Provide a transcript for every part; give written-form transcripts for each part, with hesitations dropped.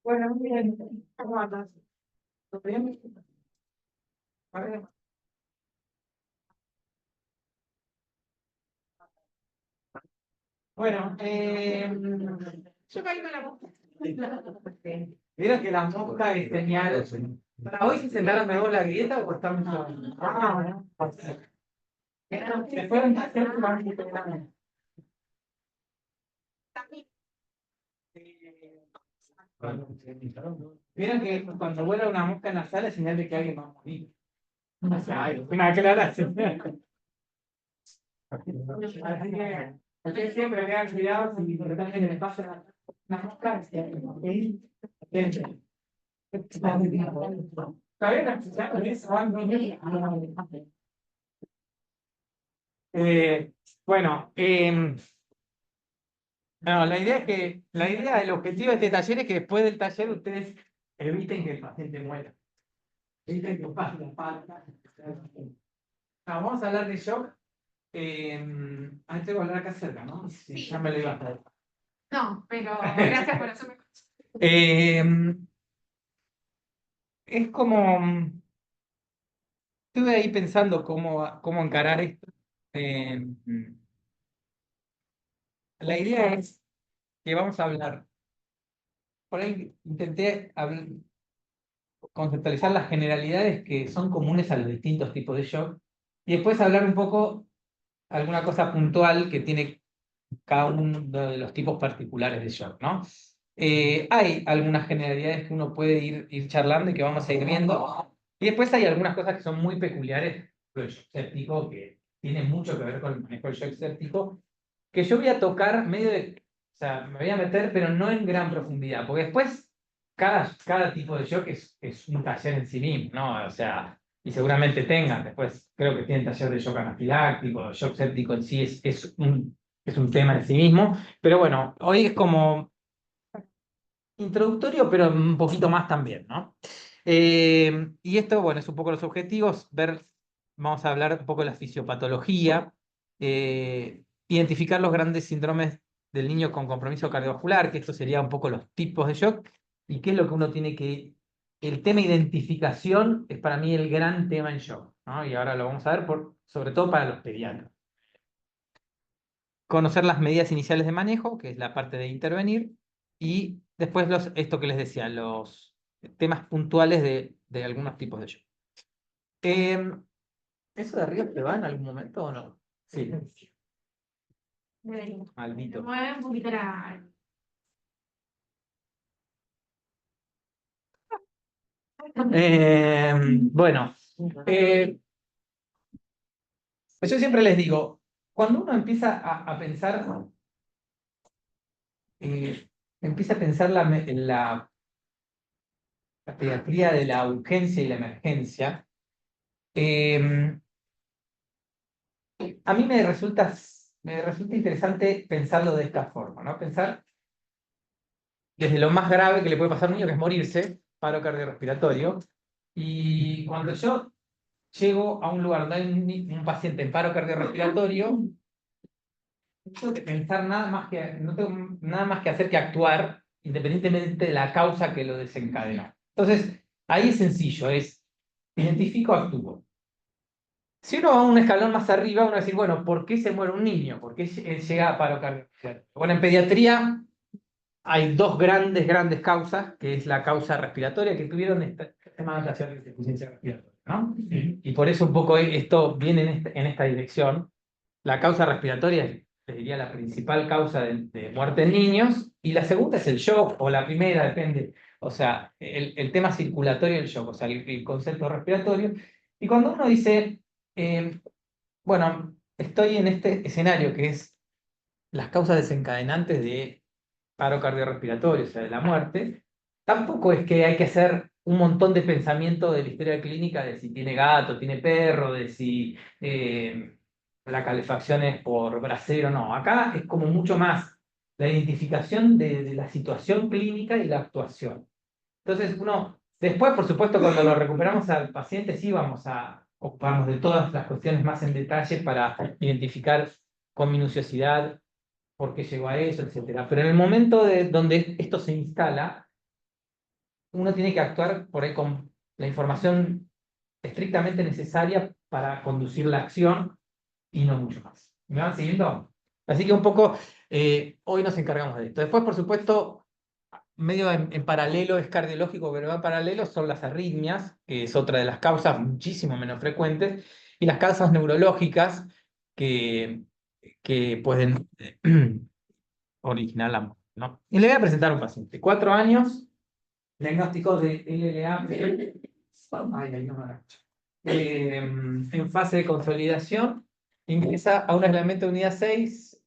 Bueno, bien, ¿cómo andas? ¿Todo bien? A ver. Bueno, yo caigo en la mosca. Vieron que la mosca es genial. ¿Para hoy se sentaron de nuevo la grieta o estamos? Ah, no. Se fueron a hacer una Vieron que cuando vuela una mosca en la sala es señal de que alguien va a morir. Ay, una aclaración. Así que ustedes siempre tengan cuidado si de repente les pasa una mosca. Está bien. Bueno, no, la idea, el objetivo de este taller es que después del taller ustedes eviten que el paciente muera. Eviten que pase la falta. Vamos a hablar de shock. Antes de hablar acá cerca, ¿no? Sí, ya me lo iba a hacer. No, pero gracias por hacerme. Es como, estuve ahí pensando cómo encarar esto. Eh, la idea es que vamos a hablar. Por ahí intenté conceptualizar las generalidades que son comunes a los distintos tipos de shock y después hablar un poco alguna cosa puntual que tiene cada uno de los tipos particulares de shock, ¿no? Hay algunas generalidades que uno puede ir charlando y que vamos a ir viendo. Y después hay algunas cosas que son muy peculiares del shock séptico, que tienen mucho que ver con el manejo del shock séptico, que yo voy a tocar medio de. O sea, me voy a meter, pero no en gran profundidad, porque después cada tipo de shock es un taller en sí mismo, ¿no? O sea, y seguramente tengan, después creo que tienen taller de shock anafiláctico, shock séptico en sí es un tema en sí mismo, pero bueno, hoy es como introductorio, pero un poquito más también, ¿no? Y esto, bueno, es un poco los objetivos, vamos a hablar un poco de la fisiopatología, identificar los grandes síndromes del niño con compromiso cardiovascular, que esto sería un poco los tipos de shock, y qué es lo que uno tiene que. El tema identificación es para mí el gran tema en shock, ¿no? Y ahora lo vamos a ver sobre todo para los pediatras. Conocer las medidas iniciales de manejo, que es la parte de intervenir, y después esto que les decía, los temas puntuales de algunos tipos de shock. ¿Eso de arriba te va en algún momento o no? Sí. Maldito. Mueve un poquito la. Bueno, yo siempre les digo, cuando uno empieza a pensar la pediatría de la urgencia y la emergencia, a mí me resulta interesante pensarlo de esta forma, ¿no? Pensar desde lo más grave que le puede pasar a un niño, que es morirse, paro cardiorrespiratorio, y cuando yo llego a un lugar donde hay un paciente en paro cardiorrespiratorio, no tengo que pensar no tengo nada más que hacer que actuar, independientemente de la causa que lo desencadenó. Entonces, ahí es sencillo, identifico, actúo. Si uno va un escalón más arriba, uno va a decir, bueno, ¿por qué se muere un niño? ¿Por qué llega a paro cardíaco? Bueno, en pediatría hay dos grandes causas, que es la causa respiratoria, que tuvieron esta semana de insuficiencia respiratoria, ¿no? Y por eso un poco esto viene en esta dirección. La causa respiratoria es, te diría, la principal causa de muerte en niños, y la segunda es el shock, o la primera, depende. O sea, el tema circulatorio del shock, o sea, el concepto respiratorio. Y cuando uno dice, bueno, estoy en este escenario que es las causas desencadenantes de paro cardiorrespiratorio, o sea, de la muerte, tampoco es que hay que hacer un montón de pensamiento de la historia clínica de si tiene gato, tiene perro, de si la calefacción es por brasero, no. Acá es como mucho más la identificación de la situación clínica y la actuación. Entonces, después, por supuesto, cuando lo recuperamos al paciente, sí vamos a ocuparnos de todas las cuestiones más en detalle para identificar con minuciosidad por qué llegó a eso, etcétera. Pero en el momento donde esto se instala, uno tiene que actuar por ahí con la información estrictamente necesaria para conducir la acción y no mucho más. ¿Me van siguiendo? Así que un poco, hoy nos encargamos de esto. Después, por supuesto, medio en paralelo, es cardiológico, pero va en paralelo, son las arritmias, que es otra de las causas muchísimo menos frecuentes, y las causas neurológicas que, que pueden originar la muerte, ¿no? Y le voy a presentar a un paciente, 4 años, diagnóstico de LLA, ay, ay, no me agacho. En fase de consolidación, ingresa a un aislamiento de unidad 6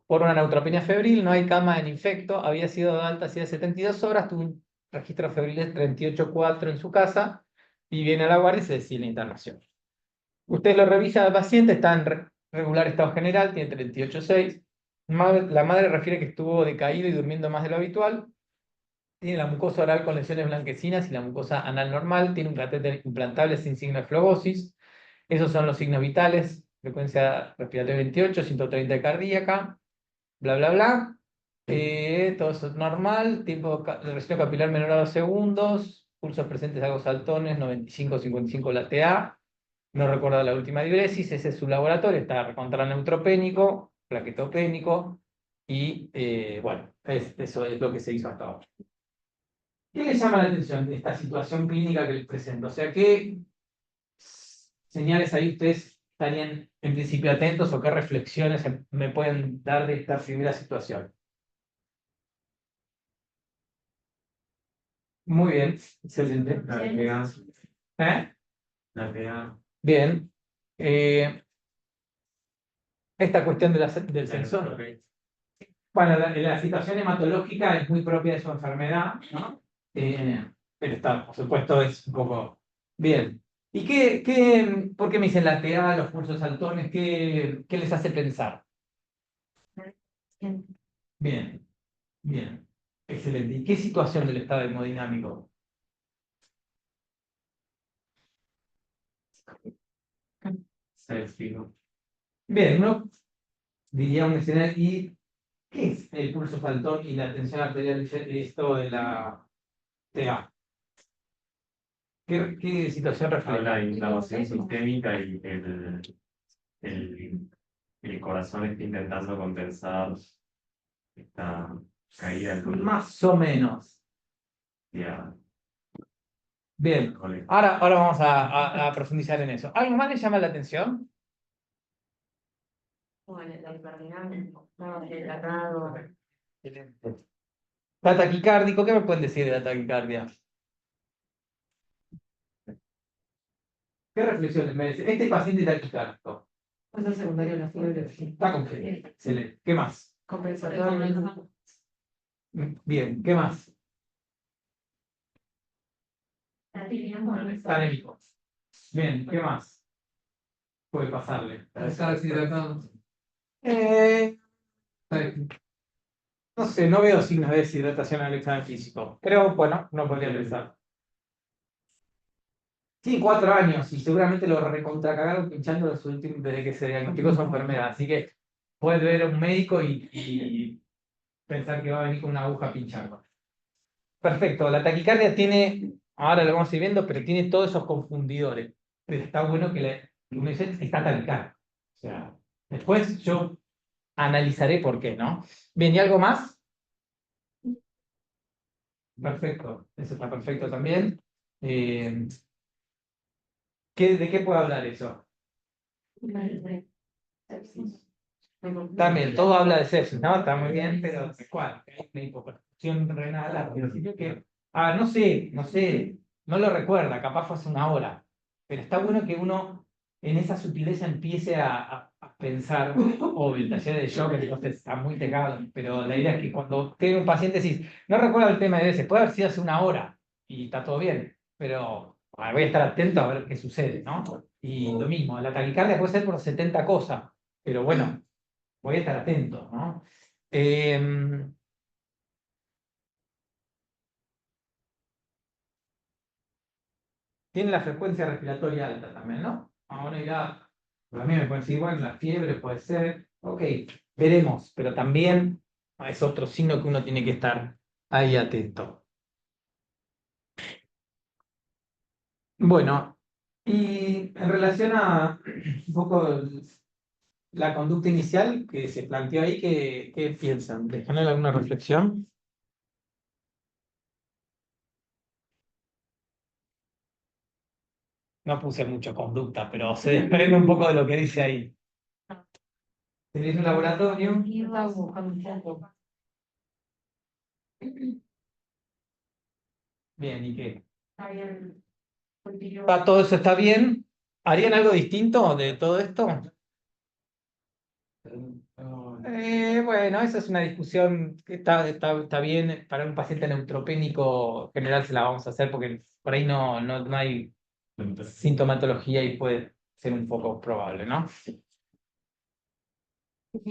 por una neutropenia febril, no hay cama en infecto, había sido de alta hacía 72 horas, tuvo un registro febril de 38,4 en su casa y viene a la guardia y se decide la internación. Usted lo revisa al paciente, está en regular estado general, tiene 38,6. La madre refiere que estuvo decaído y durmiendo más de lo habitual. Tiene la mucosa oral con lesiones blanquecinas y la mucosa anal normal. Tiene un catéter implantable sin signo de flebosis. Esos son los signos vitales. Frecuencia respiratoria 28, 130 cardíaca, bla, bla, bla. Todo eso es normal. Tiempo de respiro capilar menor a 2 segundos. Pulsos presentes algo saltones, 95-55 la TA. No recuerdo la última diuresis. Ese es su laboratorio. Está contra neutropénico, plaquetopénico. Y bueno, eso es lo que se hizo hasta ahora. ¿Qué les llama la atención de esta situación clínica que les presento? O sea, ¿qué señales ahí ustedes estarían en principio atentos o qué reflexiones me pueden dar de esta primera situación? Muy bien, excelente. La pega, ¿Eh? la pega, Bien. Esta cuestión del sensor. Bueno, la situación hematológica es muy propia de su enfermedad, ¿no? Pero está, por supuesto, es un poco... Bien. ¿Y por qué me dicen la TA, los pulsos saltones? ¿Qué les hace pensar? Bien, bien. Excelente. ¿Y qué situación del estado hemodinámico? selfie, Bien, uno diría un escenario. ¿Y qué es el pulso saltón y la tensión arterial y esto de la TA? ¿Qué situación habla refleja? de inflamación sistémica y el, el corazón está intentando compensar esta caída del pulso. Más o menos. Ya, Bien. vale. Ahora vamos a profundizar en eso. ¿Algo más le llama la atención? Bueno, la hiperdinamia, no, el atado. Excelente. ¿Está taquicárdico? ¿Qué me pueden decir de la taquicardia? ¿Qué reflexiones merece? Este paciente taquicárdico. Puede ser secundario de la fiebre. Está completo. Excelente. ¿Qué más? Compensatorio. Bien. ¿Qué más? Está anémico. Bien. ¿Qué más puede pasarle? Está deshidratado. Eh, no sé, no veo signos de deshidratación en el examen físico. Pero bueno, no podría pensar. Sí, 4 años y seguramente lo recontracagaron pinchando los últimos desde que se diagnosticó su enfermedad. Así que puede ver a un médico y pensar que va a venir con una aguja pinchando. Perfecto, la taquicardia tiene, ahora lo vamos a ir viendo, pero tiene todos esos confundidores. Pero está bueno que uno dice, está taquicardia. O sea, después yo analizaré por qué, ¿no? Bien, ¿y algo más? Perfecto, eso está perfecto también. Eh, ¿De qué puedo hablar eso? También, todo habla de sepsis, ¿no? Está muy bien, pero ¿cuál? Hay una hipoperfusión renal al principio que, no sé, no lo recuerda, capaz fue hace una hora, pero está bueno que uno en esa sutileza empiece a pensar, obvio, el taller de shock, entonces está muy pegado, pero la idea es que cuando tiene un paciente decís, no recuerdo el tema de ese, puede haber sido hace una hora y está todo bien, pero voy a estar atento a ver qué sucede, ¿no? Y lo mismo, la taquicardia puede ser por 70 cosas, pero bueno voy a estar atento, ¿no? Eh, tiene la frecuencia respiratoria alta también, ¿no? Uno dirá, a mí me pueden decir, bueno, la fiebre puede ser, ok, veremos, pero también es otro signo que uno tiene que estar ahí atento. Bueno, y en relación a un poco la conducta inicial que se planteó ahí, ¿qué piensan? ¿Dejan alguna reflexión? No puse mucho conducta, pero se desprende un poco de lo que dice ahí. Tenéis un laboratorio. Estaba buscando un poco. Bien, ¿y qué? Está bien. Porque yo- Todo eso está bien. ¿Harían algo distinto de todo esto? Bueno, esa es una discusión que está bien. Para un paciente neutropénico general se la vamos a hacer porque por ahí no hay sintomatología y puede ser un poco probable, ¿no? Si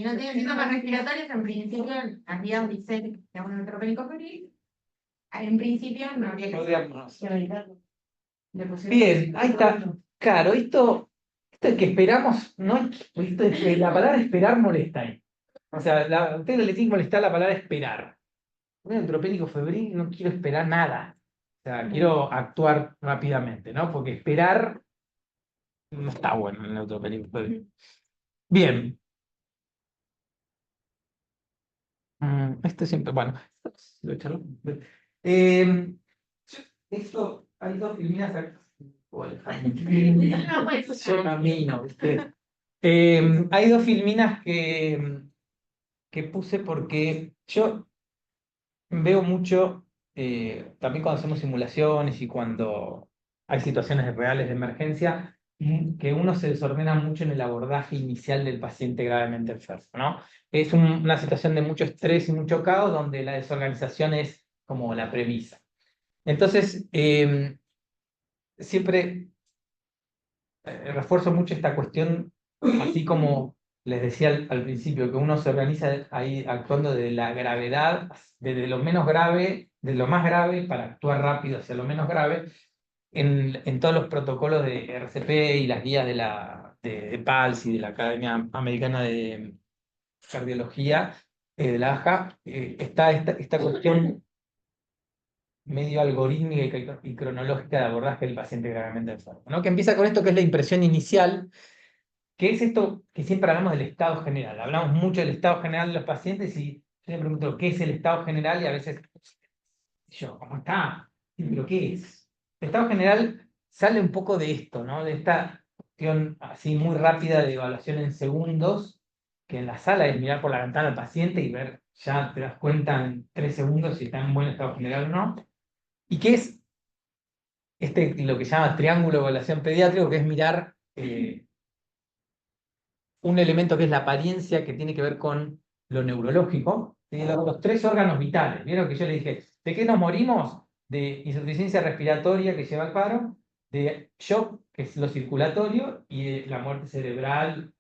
no tiene síntomas respiratorios, en principio, aquí donde dice que es un neutropénico febril, en principio no habría que Podríamos. Le pusieron- Bien, ahí está. Claro, esto es que esperamos, ¿no? Esto es que la palabra esperar molesta ahí. O sea, a ustedes les tiene que molestar la palabra esperar. Un neutropénico febril no quiero esperar nada. O sea, quiero actuar rápidamente, ¿no? Porque esperar no está bueno en el neutropénico febril. Bien. Esto siempre, bueno, lo echarlo. Eh, esto, hay dos filminas acá. No, pues, Yo camino, ¿viste? Hay dos filminas que puse porque yo veo mucho, también cuando hacemos simulaciones y cuando hay situaciones reales de emergencia, que uno se desordena mucho en el abordaje inicial del paciente gravemente enfermo, ¿no? Es una situación de mucho estrés y mucho caos donde la desorganización es como la premisa. Entonces, siempre refuerzo mucho esta cuestión, así como les decía al principio, que uno se organiza ahí actuando de la gravedad, desde lo menos grave, de lo más grave para actuar rápido hacia lo menos grave, en todos los protocolos de RCP y las guías de PALS y de la Academia Americana de Cardiología, de la AJA, está esta cuestión medio algorítmica y cronológica de abordaje del paciente gravemente enfermo, ¿no? Que empieza con esto que es la impresión inicial, que es esto que siempre hablamos del estado general. Hablamos mucho del estado general de los pacientes y yo me pregunto, ¿qué es el estado general? Y a veces, yo, ¿cómo está? Sí, ¿pero qué es? El estado general sale un poco de esto, ¿no? De esta cuestión así muy rápida de evaluación en segundos, que en la sala es mirar por la ventana al paciente y ver, ya te das cuenta en 3 segundos si está en buen estado general o no. Y que es lo que se llama triángulo de evaluación pediátrico, que es mirar un elemento que es la apariencia, que tiene que ver con lo neurológico, de los 3 órganos vitales. ¿Vieron que yo le dije, ¿de qué nos morimos? De insuficiencia respiratoria que lleva al paro, de shock, que es lo circulatorio, y de la muerte cerebral.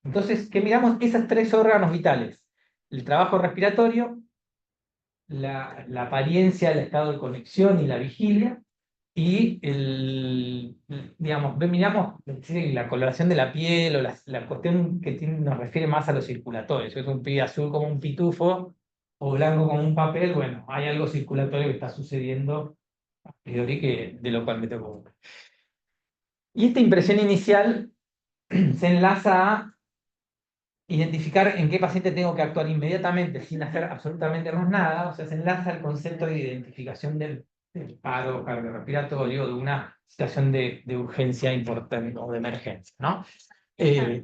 Entonces, ¿qué miramos? Esos 3 órganos vitales. El trabajo respiratorio, la apariencia, el estado de conexión y la vigilia, y digamos, miramos sí, la coloración de la piel o la cuestión que nos refiere más a lo circulatorio. Si es un pibe azul como un pitufo o blanco como un papel, bueno, hay algo circulatorio que está sucediendo a priori de lo cual me tengo que ocupar. Y esta impresión inicial se enlaza a identificar en qué paciente tengo que actuar inmediatamente sin hacer absolutamente más nada, o sea, se enlaza al concepto de identificación del paro cardiorrespiratorio, de una situación de urgencia importante o de emergencia, ¿no? ¿Eh?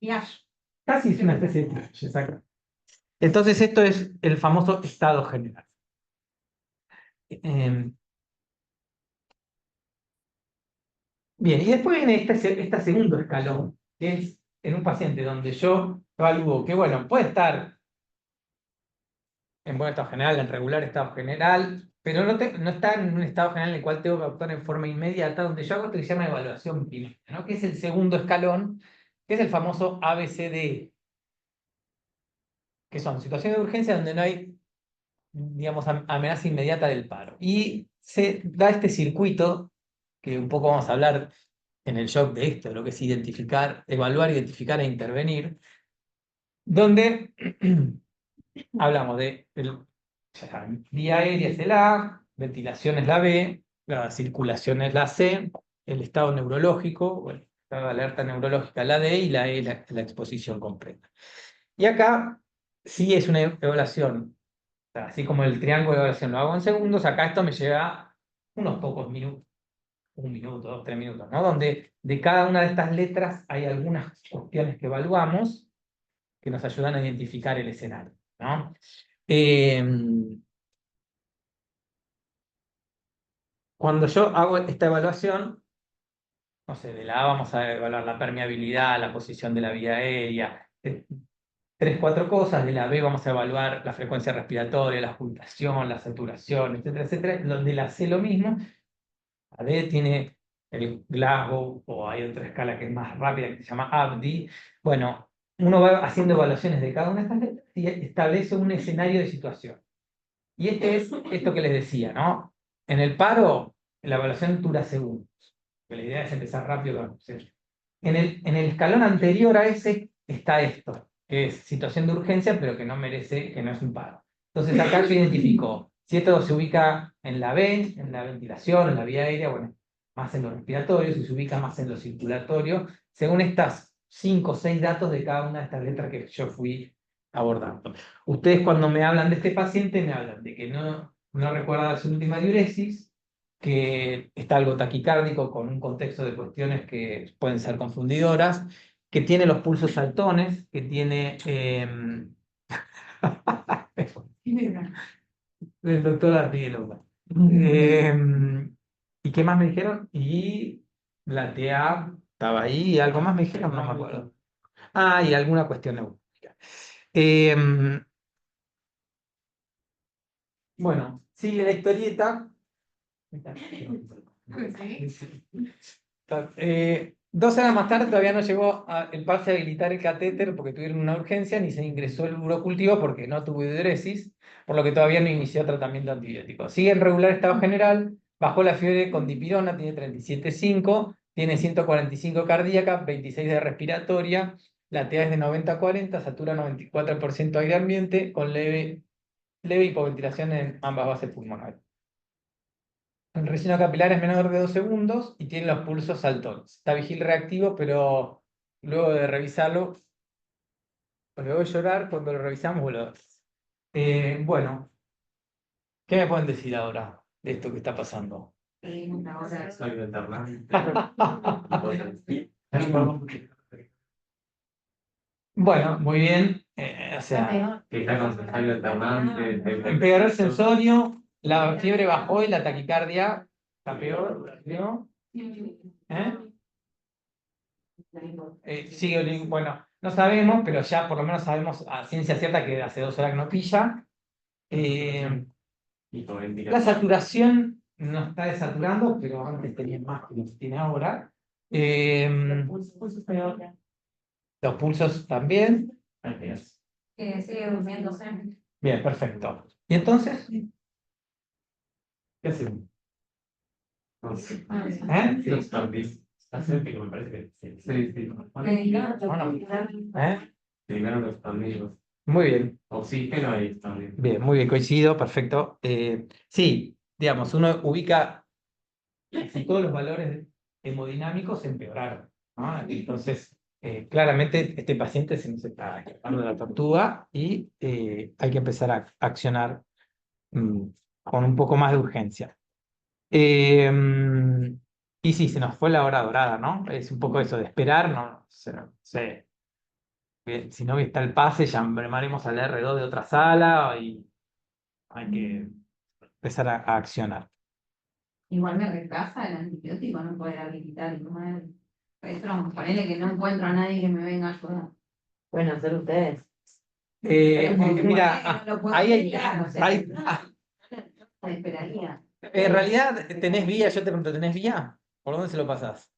Triage. Casi es una especie de triage, exacto. Entonces, esto es el famoso estado general. Bien, y después viene este segundo escalón, que es en un paciente donde yo evalúo que, bueno, puede estar en buen estado general, en regular estado general, pero no está en un estado general en el cual tengo que actuar en forma inmediata, donde yo hago esto que se llama evaluación primaria, ¿no? Que es el segundo escalón, que es el famoso ABCD, que son situaciones de urgencia donde no hay, digamos, amenaza inmediata del paro. Y se da este circuito, que un poco vamos a hablar en el shock de esto, lo que es identificar, evaluar, identificar e intervenir, donde hablamos ya saben, vía aérea es el A, ventilación es la B, la circulación es la C, el estado neurológico, bueno, estado de alerta neurológica la D y la E la exposición completa. Y acá sí es una evaluación, o sea, así como el triángulo de evaluación lo hago en segundos, acá esto me lleva unos pocos minutos, 1 minuto, 2, 3 minutos, ¿no? Donde de cada una de estas letras hay algunas cuestiones que evaluamos que nos ayudan a identificar el escenario, ¿no? Cuando yo hago esta evaluación, no sé, de la A vamos a evaluar la permeabilidad, la posición de la vía aérea, 3, 4 cosas. De la B vamos a evaluar la frecuencia respiratoria, la ocultación, la saturación, etcétera, etcétera. Donde la C lo mismo, la D tiene el Glasgow, o hay otra escala que es más rápida que se llama ABDI. Bueno, uno va haciendo evaluaciones de cada una de estas letras y establece un escenario de situación. Y este es esto que les decía, ¿no? En el paro, la evaluación dura segundos, que la idea es empezar rápido con en el escalón anterior a ese está esto, que es situación de urgencia, pero que no merece, que no es un paro. Entonces acá yo identifico si esto se ubica en la B, en la ventilación, en la vía aérea, bueno, más en lo respiratorio, si se ubica más en lo circulatorio, según estas 5 o 6 datos de cada una de estas letras que yo fui abordando. Ustedes cuando me hablan de este paciente me hablan de que no recuerda su última diuresis, que está algo taquicárdico con un contexto de cuestiones que pueden ser confundidoras, que tiene los pulsos saltones, que tiene el doctor Artielo. ¿Y qué más me dijeron? Y la TA estaba ahí, y algo más me dijeron, no me acuerdo. Ah, y alguna cuestión neurológica. Bueno, sigue la historieta. 2 horas más tarde todavía no llegó el pase a habilitar el catéter porque tuvieron una urgencia, ni se ingresó el urocultivo porque no tuvo diuresis, por lo que todavía no inició tratamiento antibiótico. Sigue en regular estado general, bajó la fiebre con dipirona, tiene 37,5, tiene 145 cardíaca, 26 de respiratoria, la TA es de 90-40, satura 94% aire ambiente, con leve hipoventilación en ambas bases pulmonares. El relleno capilar es menor de 2 segundos y tiene los pulsos saltones. Está vigil reactivo, pero luego de revisarlo, luego de llorar, cuando lo revisamos, boludo. Bueno, ¿qué me pueden decir ahora de esto que está pasando? Soy alternante. Bueno, muy bien. O sea, Que está con cesario alternante. empeoró el sensorio, la fiebre bajó y la taquicardia está peor, ¿no? ¿Eh? Bueno, no sabemos, pero ya por lo menos sabemos a ciencia cierta que hace 2 horas que no pilla. La saturación no está desaturando, pero antes tenía más que lo que tiene ahora. Los pulsos también. Sigue durmiéndose. Bien, perfecto. ¿Y entonces? ¿Qué hacemos? ¿Eh? Los zombies. Acéptico, me parece que sí. Sí, sí. ¿Eh? Primero los amigos. Muy bien. Oxígeno ahí también. Bien, muy bien, coincido, perfecto. Sí, digamos, uno ubica si todos los valores hemodinámicos empeoraron, ¿no? Entonces, claramente este paciente se nos está escapando de la tortuga y hay que empezar a accionar con un poco más de urgencia. Y sí, se nos fue la hora dorada, ¿no? Es un poco eso de esperar, no sé. Si no está el pase, llamaremos al R2 de otra sala y hay que empezar a accionar. Igual me retrasa el antibiótico, no poder habilitar y tomar. Pero ponele que no encuentro a nadie que me venga a ayudar. Pueden hacer ustedes. Mira, ahí Me esperaría. en realidad tenés vía, yo te pregunto, ¿tenés vía? ¿Por dónde se lo pasás?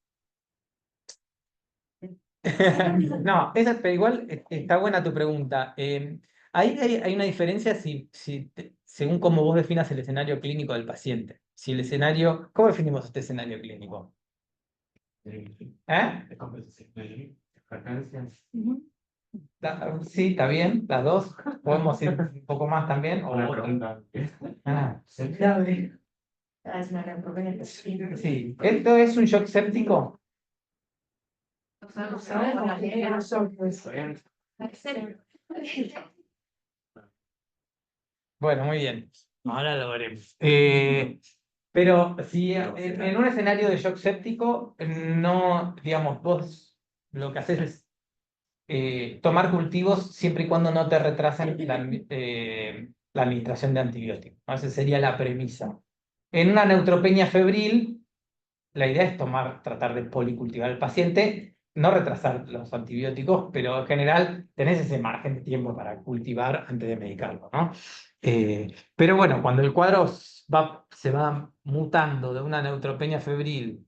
No, pero igual está buena tu pregunta. Ahí hay una diferencia según cómo vos definas el escenario clínico del paciente. O Si el escenario, ¿cómo definimos este escenario clínico? ¿Eh? De compensación de frecuencias. Sí, está bien, las dos. Podemos ir un poco más también. Una pregunta. Ah, Es una reantropía. sí, ¿esto es un shock séptico? Bueno, muy bien. Ahora lo veremos. Pero si en un escenario de shock séptico, no, digamos, vos lo que haces es tomar cultivos siempre y cuando no te retrasen la administración de antibióticos, ¿no? Esa sería la premisa. En una neutropenia febril, la idea es tratar de policultivar al paciente, no retrasar los antibióticos, pero en general tenés ese margen de tiempo para cultivar antes de medicarlo, ¿no? Pero bueno, cuando el cuadro se va mutando de una neutropenia febril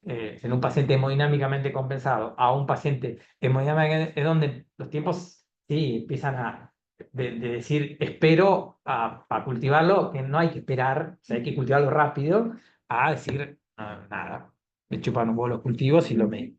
en un paciente hemodinámicamente compensado a un paciente hemodinámicamente, es donde los tiempos sí empiezan de decir espero a cultivarlo, que no hay que esperar, o sea, hay que cultivarlo rápido, a decir nada, me chupan un poco los cultivos y lo me.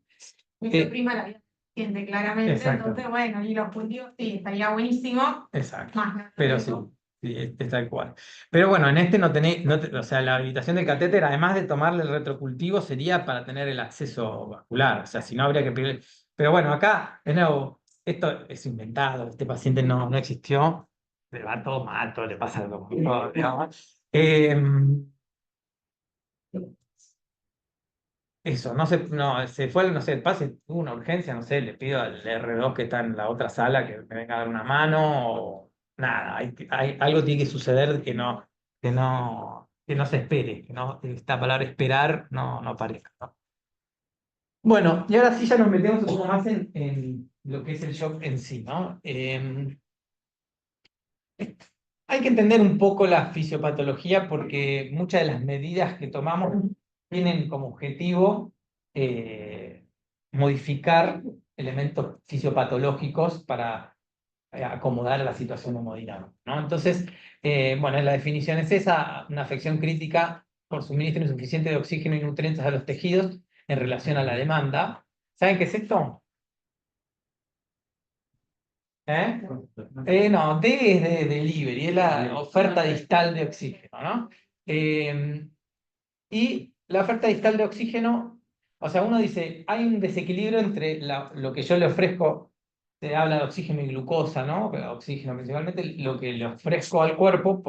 Se prima la vida del paciente, claramente. Exacto. Entonces, bueno, y los cultivos sí, estaría buenísimo. Exacto. Más Pero sí, sí, es tal cual. Pero bueno, en este no tenéis, o sea, la habilitación del catéter, además de tomarle el retrocultivo, sería para tener el acceso vascular. O sea, si no habría que pedir. Pero bueno, acá, de nuevo, esto es inventado, este paciente no existió, le va todo mal, todo le pasa algo. Digamos. Eso, se fue, no sé, pase, tuvo una urgencia, no sé, le pido al R2 que está en la otra sala que me venga a dar una mano, o nada, algo tiene que suceder que no se espere, que no, esta palabra esperar no aparezca, ¿no? Bueno, y ahora sí ya nos metemos un poco más en lo que es el shock en sí, ¿no? Hay que entender un poco la fisiopatología porque muchas de las medidas que tomamos tienen como objetivo modificar elementos fisiopatológicos para acomodar a la situación hemodinámica, ¿no? Entonces, bueno, la definición es esa, una afección crítica por suministro insuficiente de oxígeno y nutrientes a los tejidos en relación a la demanda. ¿Saben qué es esto? ¿Eh? No, D es de delivery, es la oferta distal de oxígeno, ¿no? Y la oferta distal de oxígeno, o sea, uno dice, hay un desequilibrio entre lo que yo le ofrezco, se habla de oxígeno y glucosa, ¿no? Pero oxígeno principalmente, lo que le ofrezco al cuerpo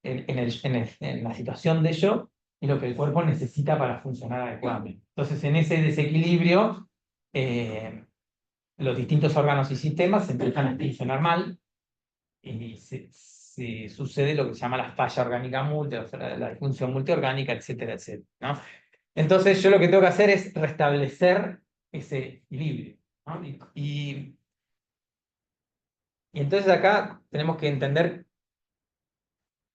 en la situación de yo y lo que el cuerpo necesita para funcionar adecuadamente. Entonces, en ese desequilibrio, los distintos órganos y sistemas se empiezan a funcionar mal y se sucede lo que se llama la falla orgánica múltiple, o sea, la disfunción multiorgánica, etcétera, etcétera, ¿no? Entonces yo lo que tengo que hacer es restablecer ese equilibrio, ¿no? Y entonces acá tenemos que entender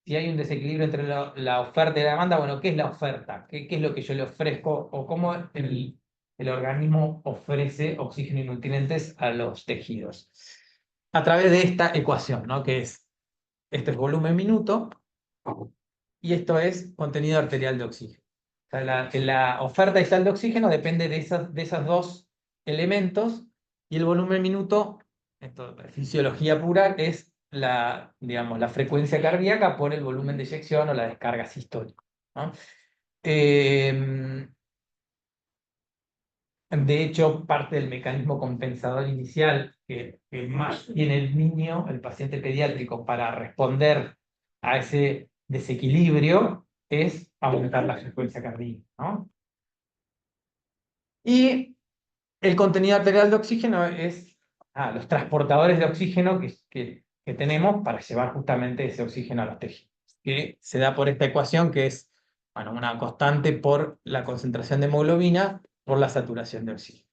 si hay un desequilibrio entre la oferta y la demanda. Bueno, ¿qué es la oferta? ¿Qué es lo que yo le ofrezco? ¿O cómo el organismo ofrece oxígeno y nutrientes a los tejidos? A través de esta ecuación, ¿no? Que es, este es volumen minuto y esto es contenido arterial de oxígeno. O sea, la oferta y sal de oxígeno depende de esos dos elementos y el volumen minuto, esto es fisiología pura, es digamos, la frecuencia cardíaca por el volumen de eyección o la descarga sistólica, ¿no? De hecho, parte del mecanismo compensador inicial que más tiene el niño, el paciente pediátrico, para responder a ese desequilibrio es aumentar la frecuencia cardíaca, ¿no? Y el contenido arterial de oxígeno es los transportadores de oxígeno que tenemos para llevar justamente ese oxígeno a los tejidos, que se da por esta ecuación que es, bueno, una constante por la concentración de hemoglobina por la saturación de oxígeno.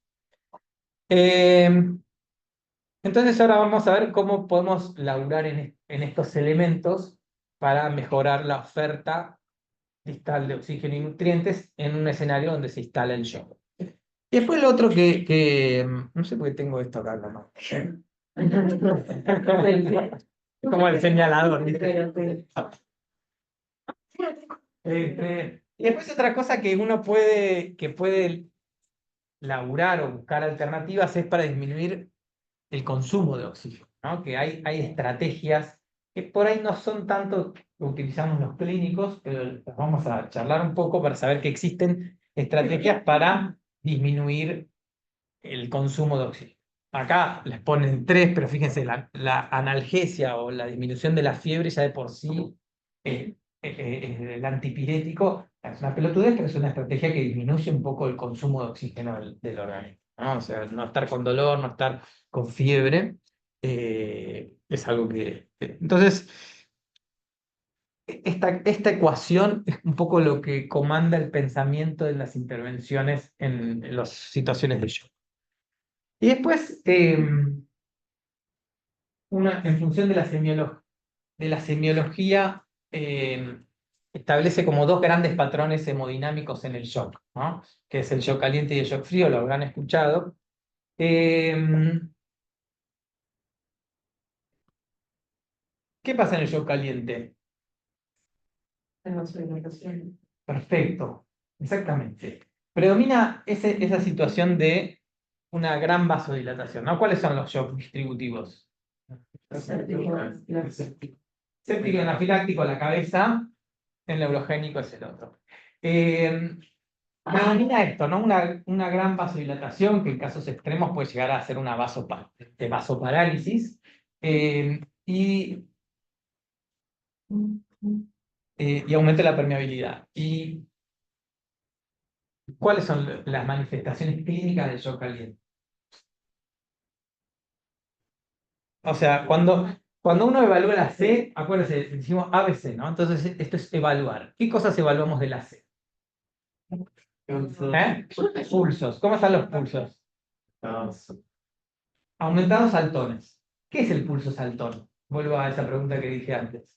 Entonces ahora vamos a ver cómo podemos laburar en estos elementos para mejorar la oferta distal de oxígeno y nutrientes en un escenario donde se instala el shock. Y después lo otro no sé por qué tengo esto acá, no. Como el señalador, ¿viste? Y después otra cosa que uno puede laburar o buscar alternativas es para disminuir el consumo de oxígeno, ¿no? Que hay estrategias que por ahí no son tanto que utilizamos los clínicos, pero las vamos a charlar un poco para saber que existen estrategias para disminuir el consumo de oxígeno. Acá les ponen tres, pero fíjense, la analgesia o la disminución de la fiebre ya de por sí, el antipirético es una pelotudez, pero es una estrategia que disminuye un poco el consumo de oxígeno del organismo, ¿no? O sea, no estar con dolor, no estar con fiebre, es algo Entonces, esta ecuación es un poco lo que comanda el pensamiento de las intervenciones en las situaciones de shock. Y después, en función de la semiología, establece como dos grandes patrones hemodinámicos en el shock, ¿no? Que es el shock caliente y el shock frío, lo habrán escuchado. ¿Qué pasa en el shock caliente? Perfecto, exactamente. Predomina esa situación de una gran vasodilatación, ¿no? ¿Cuáles son los shocks distributivos? Séptico y anafiláctico, la cabeza, el neurogénico es el otro. Predomina esto, ¿no? Una gran vasodilatación que en casos extremos puede llegar a ser una vasoparálisis. Y aumenta la permeabilidad. ¿Y cuáles son las manifestaciones clínicas del shock caliente? O sea, cuando uno evalúa la C, acuérdense, decimos ABC, ¿no? Entonces, esto es evaluar. ¿Qué cosas evaluamos de la C? Pulsos. ¿Cómo están los pulsos? Aumentados saltones. ¿Qué es el pulso saltón? Vuelvo a esa pregunta que dije antes.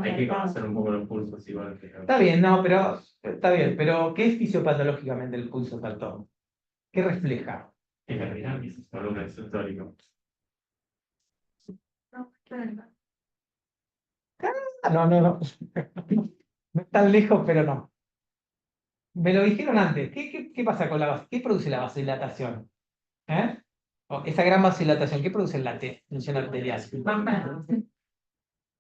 Hay que conocer un poco los pulsos igual que... Está bien, no, pero está bien, pero ¿qué es fisiopatológicamente el pulso saltón? ¿Qué refleja? Hiperdinámico, volumen sistólico. No, no, no. No es tan lejos, pero no. Me lo dijeron antes. ¿Qué pasa con ¿Qué produce la vasodilatación? ¿Eh? Esa gran vasodilatación, ¿qué produce la tensión arterial?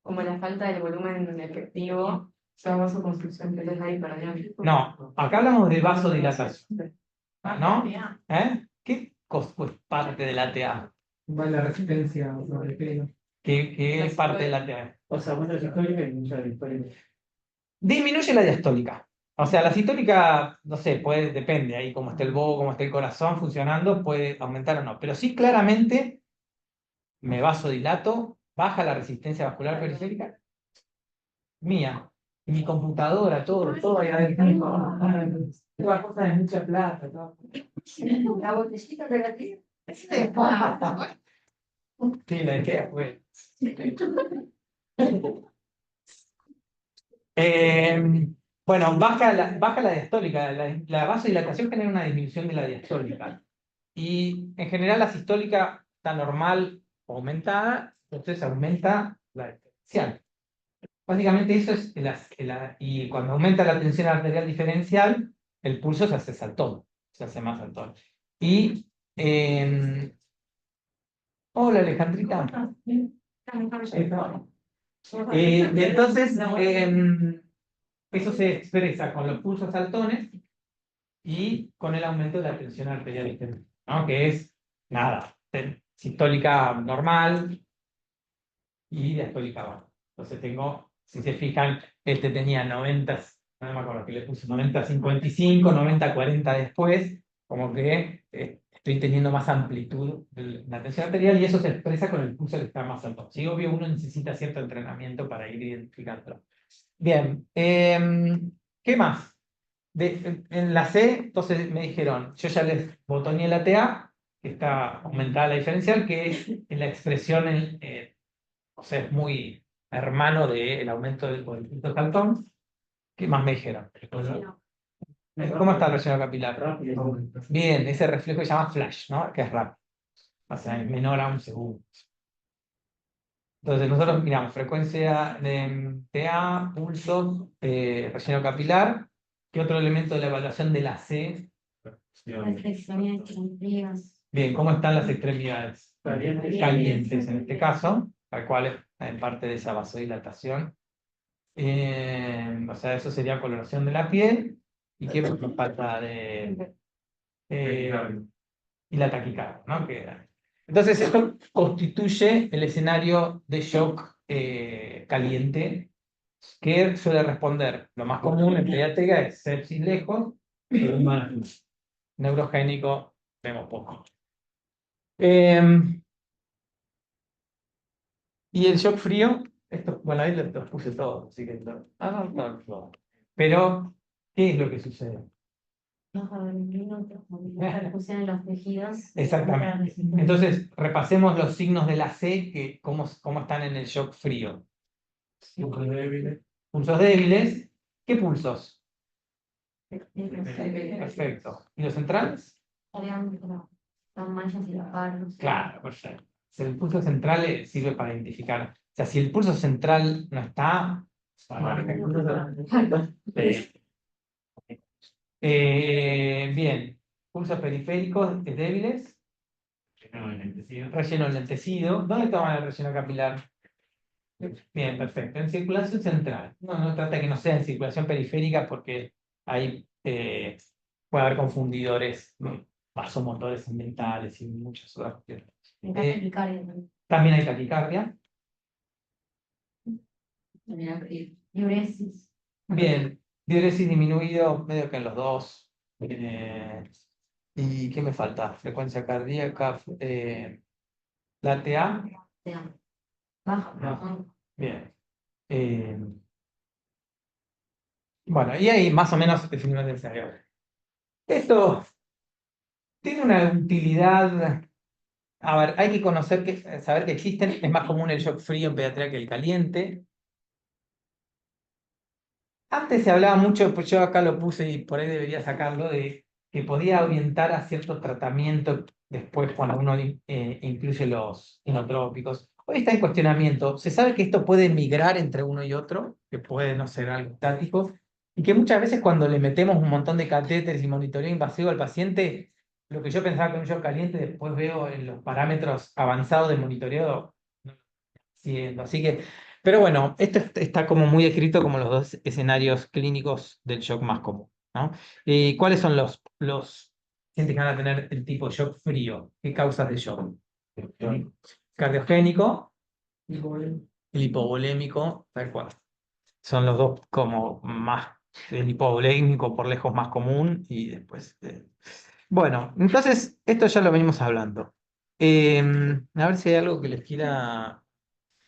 Como la falta del volumen efectivo, son vasoconstricción, entonces hay hiperdinámica. No, acá hablamos de vasodilatación, ¿no? ¿Qué es parte de la TA? La resistencia, o sea, ¿Qué es parte de la TA? o sea, bueno, la histórica y mucha histórica. Disminuye la diastólica. O sea, la sistólica, no sé, depende ahí cómo esté el bobo, cómo esté el corazón funcionando, puede aumentar o no. Pero sí claramente me vasodilato, baja la resistencia vascular periférica mía. Y mi computadora, todo ahí adentro. Toda cosa de mucha plata. Todo. La botellita relativa. Sí, la dejé fue. Bueno, baja la diastólica. La vasodilatación genera una disminución de la diastólica. Y en general la sistólica está normal o aumentada, entonces aumenta la diferencial. Básicamente eso es, y cuando aumenta la tensión arterial diferencial, el pulso se hace saltón, se hace más saltón. Y, hola Alejandrita. Entonces, eso se expresa con los pulsos saltones y con el aumento de la tensión arterial diferencial, ¿no? Que es, nada, sistólica normal y diastólica baja. Entonces tengo, si se fijan, este tenía 90, no me acuerdo que le puse 90-55, 90-40 después, como que estoy teniendo más amplitud de la tensión arterial y eso se expresa con el pulso que está más alto. Sí, obvio, uno necesita cierto entrenamiento para ir identificándolo. Bien, ¿qué más? En la C, entonces me dijeron, yo ya les botoné la TA, que está aumentada la diferencial, que es la expresión, o sea, es muy hermano del aumento del coeficiente Halton. ¿Qué más me dijeron? ¿Cómo está el relleno capilar? Bien, ese reflejo se llama flash, ¿no? Que es rápido. O sea, es menor a un segundo. Entonces nosotros miramos frecuencia de TA, pulsos, relleno capilar. ¿Qué otro elemento de la evaluación de la C? Las extremidades frías. Bien, ¿cómo están las extremidades? Caliente. Calientes en este caso, al cual es en parte de esa vasodilatación. O sea, eso sería coloración de la piel. ¿Y qué nos falta de y la taquicardia, ¿no? Entonces, esto constituye el escenario de shock caliente que suele responder. Lo más común en pediatría es sepsis lejos, pero neurogénico vemos poco. Y el shock frío, esto, bueno, ahí los puse todos, así que no. Pero, ¿qué es lo que sucede? Repercusión en los tejidos. Exactamente. Entonces, repasemos los signos de la C, que cómo están en el shock frío. Pulsos débiles. Pulsos débiles. ¿Qué pulsos? Perfecto. ¿Y los centrales? Son manchas y paros. Claro, perfecto. El pulso central sirve para identificar. O sea, si el pulso central no está. Bien. Pulsos periféricos débiles. Relleno enlentecido. ¿Dónde toman el relleno capilar? Bien, perfecto. En circulación central. No trata de que no sea en circulación periférica porque ahí puede haber confundidores, ¿no? Vasomotores ambientales y muchas otras cuestiones. También hay taquicardia. Diuresis. Bien, diuresis disminuido, medio que en los dos. ¿Y qué me falta? Frecuencia cardíaca. La TA. Baja. Bien. Eh, bueno, y ahí más o menos definimos el escenario. Esto tiene una utilidad. A ver, hay que saber que existen. Es más común el shock frío en pediatría que el caliente. Antes se hablaba mucho, pues yo acá lo puse y por ahí debería sacarlo, de que podía orientar a ciertos tratamientos después cuando uno incluye los inotrópicos. Hoy está en cuestionamiento. Se sabe que esto puede migrar entre uno y otro, que puede no ser algo estático, y que muchas veces cuando le metemos un montón de catéteres y monitoreo invasivo al paciente, lo que yo pensaba que un shock caliente, después veo en los parámetros avanzados de monitoreo, siendo. Así que, pero bueno, esto está como muy escrito como los dos escenarios clínicos del shock más común, ¿no? ¿Y cuáles son los pacientes que van a tener el tipo de shock frío? ¿Qué causas de shock? Cardiogénico, el hipovolémico, tal cual. Son los dos como más, el hipovolémico por lejos más común y después. Bueno, entonces esto ya lo venimos hablando. A ver si hay algo que les quiera.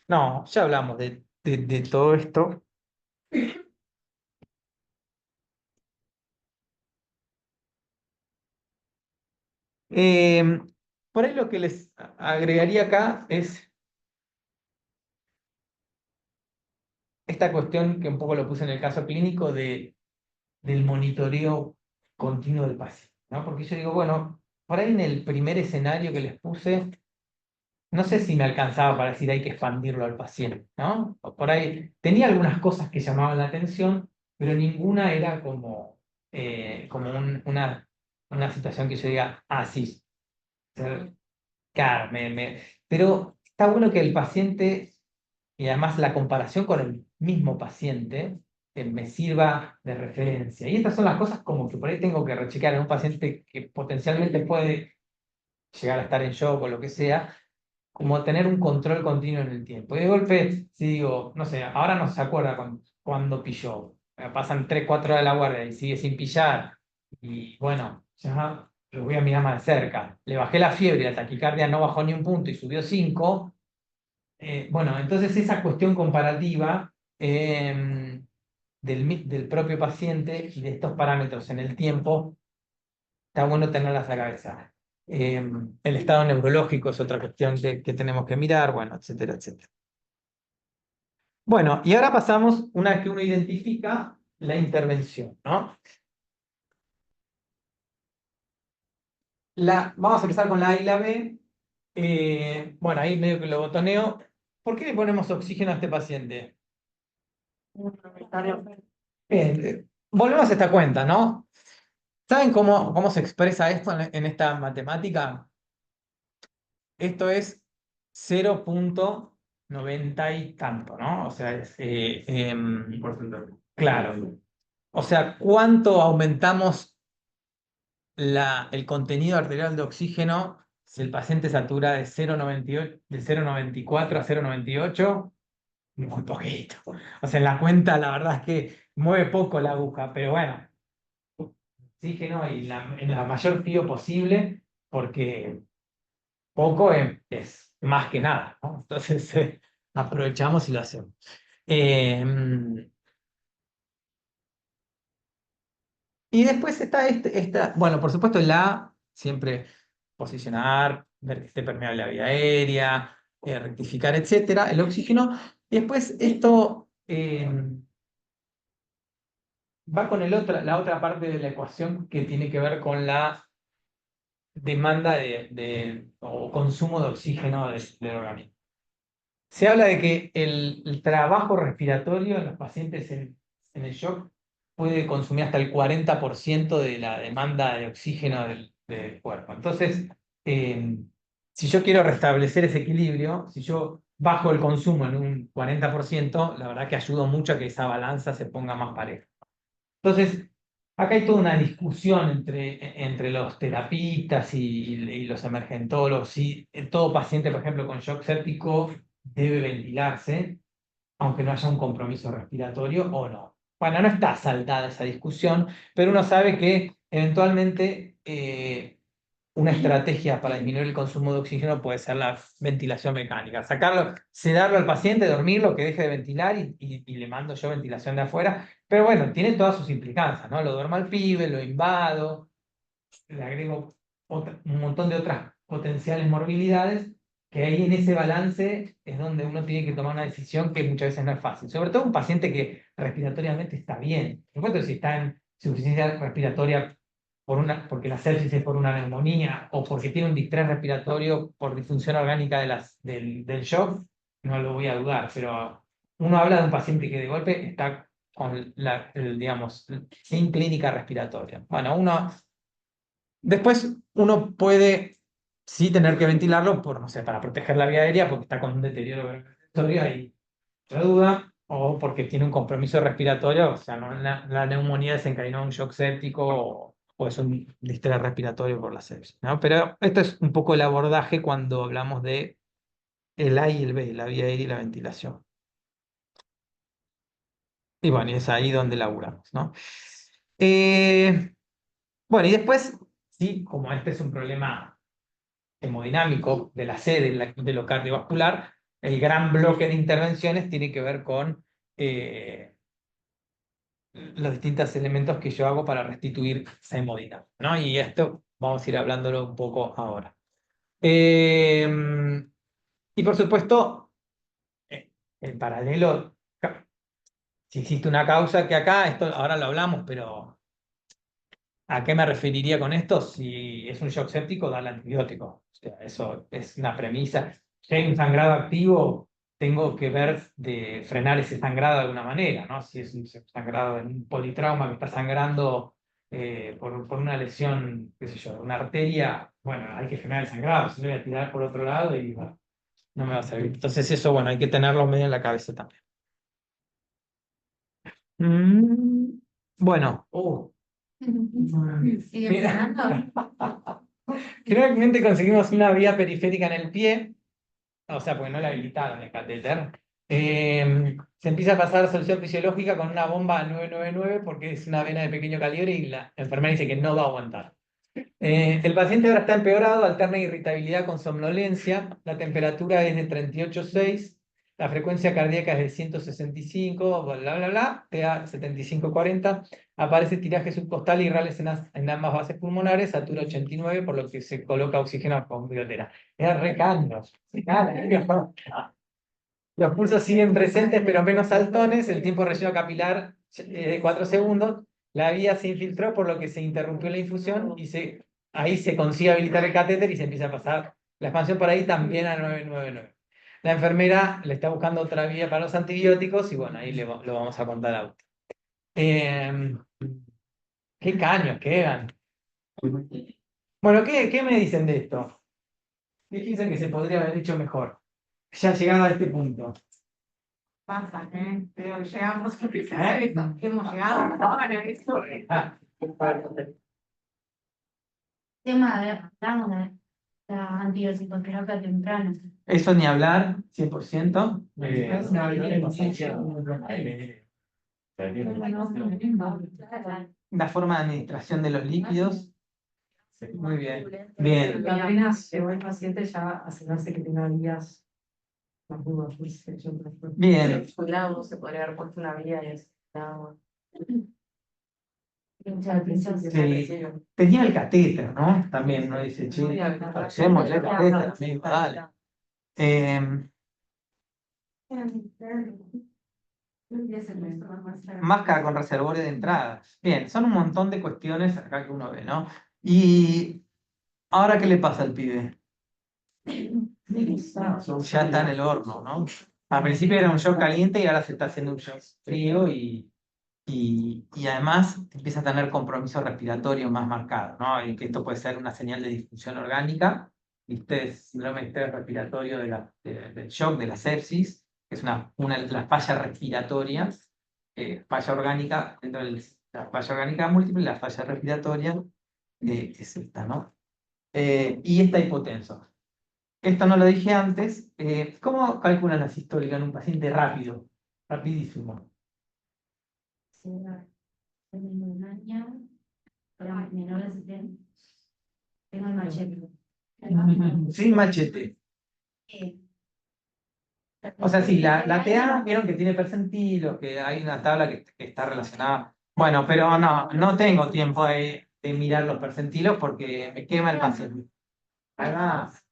No, ya hablamos de todo esto. Eh, por ahí lo que les agregaría acá es esta cuestión que un poco lo puse en el caso clínico del monitoreo continuo del paciente, ¿no? Porque yo digo, bueno, por ahí en el primer escenario que les puse, no sé si me alcanzaba para decir hay que expandirlo al paciente, ¿no? O por ahí tenía algunas cosas que llamaban la atención, pero ninguna era como una situación que yo diga, ah, sí, claro, pero está bueno que el paciente, y además la comparación con el mismo paciente, me sirva de referencia. Y estas son las cosas como que por ahí tengo que rechecar en un paciente que potencialmente puede llegar a estar en shock o lo que sea, como tener un control continuo en el tiempo. Y de golpe, si digo, no sé, ahora no se acuerda cuando pilló, pasan 3 4 horas de la guardia y sigue sin pillar, y bueno, ya lo voy a mirar más de cerca. Le bajé la fiebre y la taquicardia no bajó ni un punto y subió 5. Bueno, entonces esa cuestión comparativa del propio paciente y de estos parámetros en el tiempo, está bueno tenerlas a la cabeza. El estado neurológico es otra cuestión que tenemos que mirar, bueno, etcétera, etcétera. Bueno, y ahora pasamos, una vez que uno identifica la intervención, ¿no? Vamos a empezar con la A y la B. Bueno, ahí medio que lo botoneo. ¿Por qué le ponemos oxígeno a este paciente? Bien, volvemos a esta cuenta, ¿no? ¿Saben cómo se expresa esto en esta matemática? Esto es 0,90 y tanto, ¿no? O sea, Un porcentaje. claro. O sea, ¿cuánto aumentamos el contenido arterial de oxígeno si el paciente satura de 0,98, de 0,94 a 0,98? Muy poquito. O sea, en la cuenta la verdad es que mueve poco la aguja, pero bueno, oxígeno y en la mayor frío posible, porque poco es más que nada, ¿no? Entonces aprovechamos y lo hacemos. Eh, y después está bueno, por supuesto, siempre posicionar, ver que esté permeable la vía aérea, rectificar, etcétera, el oxígeno. Y después esto va con la otra parte de la ecuación que tiene que ver con la demanda o consumo de oxígeno del organismo. Se habla de que el trabajo respiratorio en los pacientes en el shock puede consumir hasta el 40% de la demanda de oxígeno del cuerpo. Entonces, eh, si yo quiero restablecer ese equilibrio, si yo bajo el consumo en un 40%, la verdad que ayudo mucho a que esa balanza se ponga más pareja. Entonces, acá hay toda una discusión entre los terapistas y los emergentólogos. Si todo paciente, por ejemplo, con shock séptico debe ventilarse, aunque no haya un compromiso respiratorio o no. Bueno, no está saldada esa discusión, pero uno sabe que eventualmente una estrategia para disminuir el consumo de oxígeno puede ser la ventilación mecánica. Sacarlo, sedarlo al paciente, dormirlo, que deje de ventilar y le mando yo ventilación de afuera. Pero bueno, tiene todas sus implicancias, ¿no? Lo duermo al pibe, lo invado, le agrego un montón de otras potenciales morbilidades, que ahí en ese balance es donde uno tiene que tomar una decisión que muchas veces no es fácil. Sobre todo un paciente que respiratoriamente está bien. Por supuesto, si está en insuficiencia respiratoria porque la sepsis es por una neumonía o porque tiene un distrés respiratorio por disfunción orgánica del shock, no lo voy a dudar, pero uno habla de un paciente que de golpe está con digamos, sin clínica respiratoria. Bueno, después uno puede sí tener que ventilarlo no sé, para proteger la vía aérea porque está con un deterioro respiratorio ahí, no duda, o porque tiene un compromiso respiratorio, o sea, la neumonía desencadenó un shock séptico o es un distrés respiratorio por la sepsis, ¿no? Pero esto es un poco el abordaje cuando hablamos de el A y el B, la vía aérea y la ventilación. Y bueno, y es ahí donde laburamos, ¿no? Bueno, y después, sí, como este es un problema hemodinámico de la sede de lo cardiovascular, el gran bloque de intervenciones tiene que ver con los distintos elementos que yo hago para restituir esa hemodinámica, ¿no? Y esto vamos a ir hablándolo un poco ahora. Eh, y por supuesto, en paralelo, si existe una causa que acá, esto ahora lo hablamos, pero ¿a qué me referiría con esto? Si es un shock séptico, da el antibiótico. O sea, eso es una premisa. Si hay un sangrado activo, tengo que ver de frenar ese sangrado de alguna manera, ¿no? Si es un sangrado en un politrauma que está sangrando por una lesión, qué sé yo, de una arteria, bueno, hay que frenar el sangrado, si no voy a tirar por otro lado y bueno, no me va a servir. Entonces eso, bueno, hay que tenerlo medio en la cabeza también. Mm, bueno, Sigue mira. frenando. Finalmente conseguimos una vía periférica en el pie, o sea, porque no le habilitaron el catéter. Se empieza a pasar solución fisiológica con una bomba 999 porque es una vena de pequeño calibre y la enfermera dice que no va a aguantar. El paciente ahora está empeorado, alterna irritabilidad con somnolencia, la temperatura es de 38,6, la frecuencia cardíaca es de 165, bla, bla, bla, PA 75,40, aparece tiraje subcostal y irrales en ambas bases pulmonares, satura 89, por lo que se coloca oxígeno con biotera. Es re caños, los pulsos siguen presentes pero menos saltones, el tiempo de relleno capilar de 4 segundos, la vía se infiltró por lo que se interrumpió la infusión y ahí se consigue habilitar el catéter y se empieza a pasar la expansión por ahí también a 999. La enfermera le está buscando otra vía para los antibióticos y bueno, ahí lo vamos a contar a usted. Qué caños que eran. Bueno, ¿qué me dicen de esto? ¿Qué piensan que se podría haber hecho mejor? Ya llegado a este punto. Pasa, pero llegamos a hemos llegado ahora esto. Ah, Tema de la antibiótico-terapia temprana. eso ni hablar, 100%. La forma de administración de los líquidos. Muy bien. Bien. Apenas llegó el paciente ya asegurarse que tenga vías más dudas. Bien. Por un lado se podría haber puesto una vía y es agua. Sí. Tenía el catéter, ¿no? También, ¿no? Dice, che, hacemos el catéter, amigo, dale. Máscara con reservorio de entrada. Bien, son un montón de cuestiones acá que uno ve, ¿no? Y ahora, ¿qué le pasa al pibe? Ya está en el horno, ¿no? Al principio era un shock caliente y ahora se está haciendo un shock frío y además empieza a tener compromiso respiratorio más marcado, ¿no? Y que esto puede ser una señal de disfunción orgánica, ¿viste? Síndrome de estrés respiratorio del shock, de la sepsis, que es una de las fallas respiratorias, falla orgánica, dentro de la falla orgánica múltiple, la falla respiratoria, es esta, ¿no? Y está hipotenso. Esto no lo dije antes. ¿Cómo calculan la sistólica en un paciente rápido? Rapidísimo. Tengo un año, para menor de 70. Tengo el machete. Sin machete. O sea, sí, la TA vieron que tiene percentilos, que hay una tabla que está relacionada. Bueno, pero no tengo tiempo de mirar los percentilos porque me quema el paciente. Además,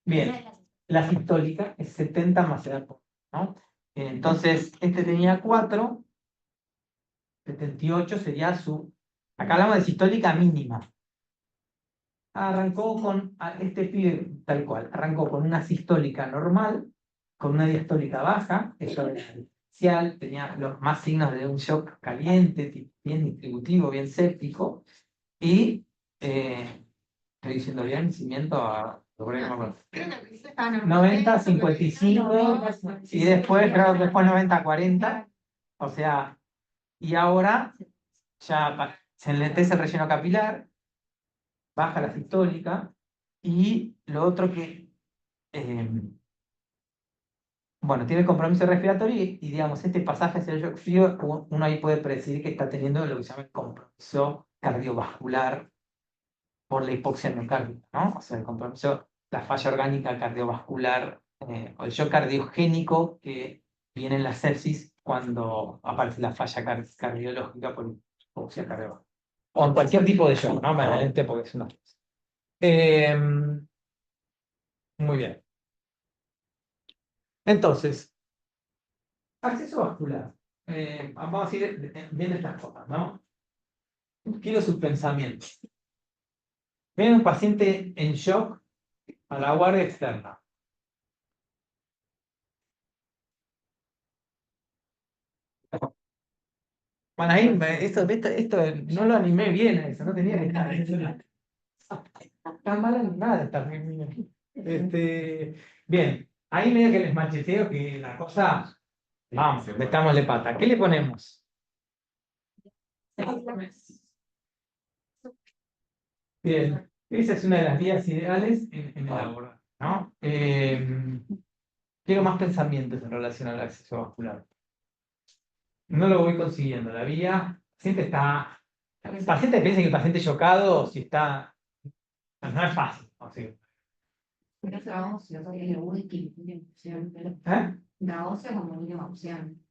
bien, la sistólica es 70 más edad, ¿no? Entonces, este tenía 4, 78 sería su. Acá hablamos de sistólica mínima. Arrancó con, este pibe tal cual, arrancó con una sistólica normal, con una diastólica baja, eso era inicial, tenía los más signos de un shock caliente, bien distributivo, bien séptico, y estoy diciendo bien, cimiento a 90, 55, y después creo que después 90, 40, o sea, y ahora ya se enlentece el relleno capilar, baja la sistólica, y lo otro que, bueno, tiene compromiso respiratorio y, digamos, este pasaje hacia el shock frío, uno ahí puede predecir que está teniendo lo que se llama el compromiso cardiovascular por la hipoxia miocárdica, ¿no? O sea, el compromiso, la falla orgánica cardiovascular, o el shock cardiogénico que viene en la sepsis cuando aparece la falla cardiológica por hipoxia cardiovascular. O en cualquier tipo de shock, ¿no? Permanente porque es una. Muy bien. Entonces, acceso vascular. Vamos a ir viendo estas cosas, ¿no? Quiero sus pensamientos. Viene un paciente en shock a la guardia externa. Bueno, ahí esto no lo animé bien, eso no tenía que estar. Está mal animada esta reunión. Bien, ahí medio que les macheteo que la cosa. Vamos, metámosle pata. ¿Qué le ponemos? Bien, esa es una de las vías ideales en el abordaje, ¿no? Quiero más pensamientos en relación al acceso vascular. No lo voy consiguiendo. La vía, el paciente piensa que el paciente chocado, si está, no es fácil. O sea, ¿eh? La ósea como última opción.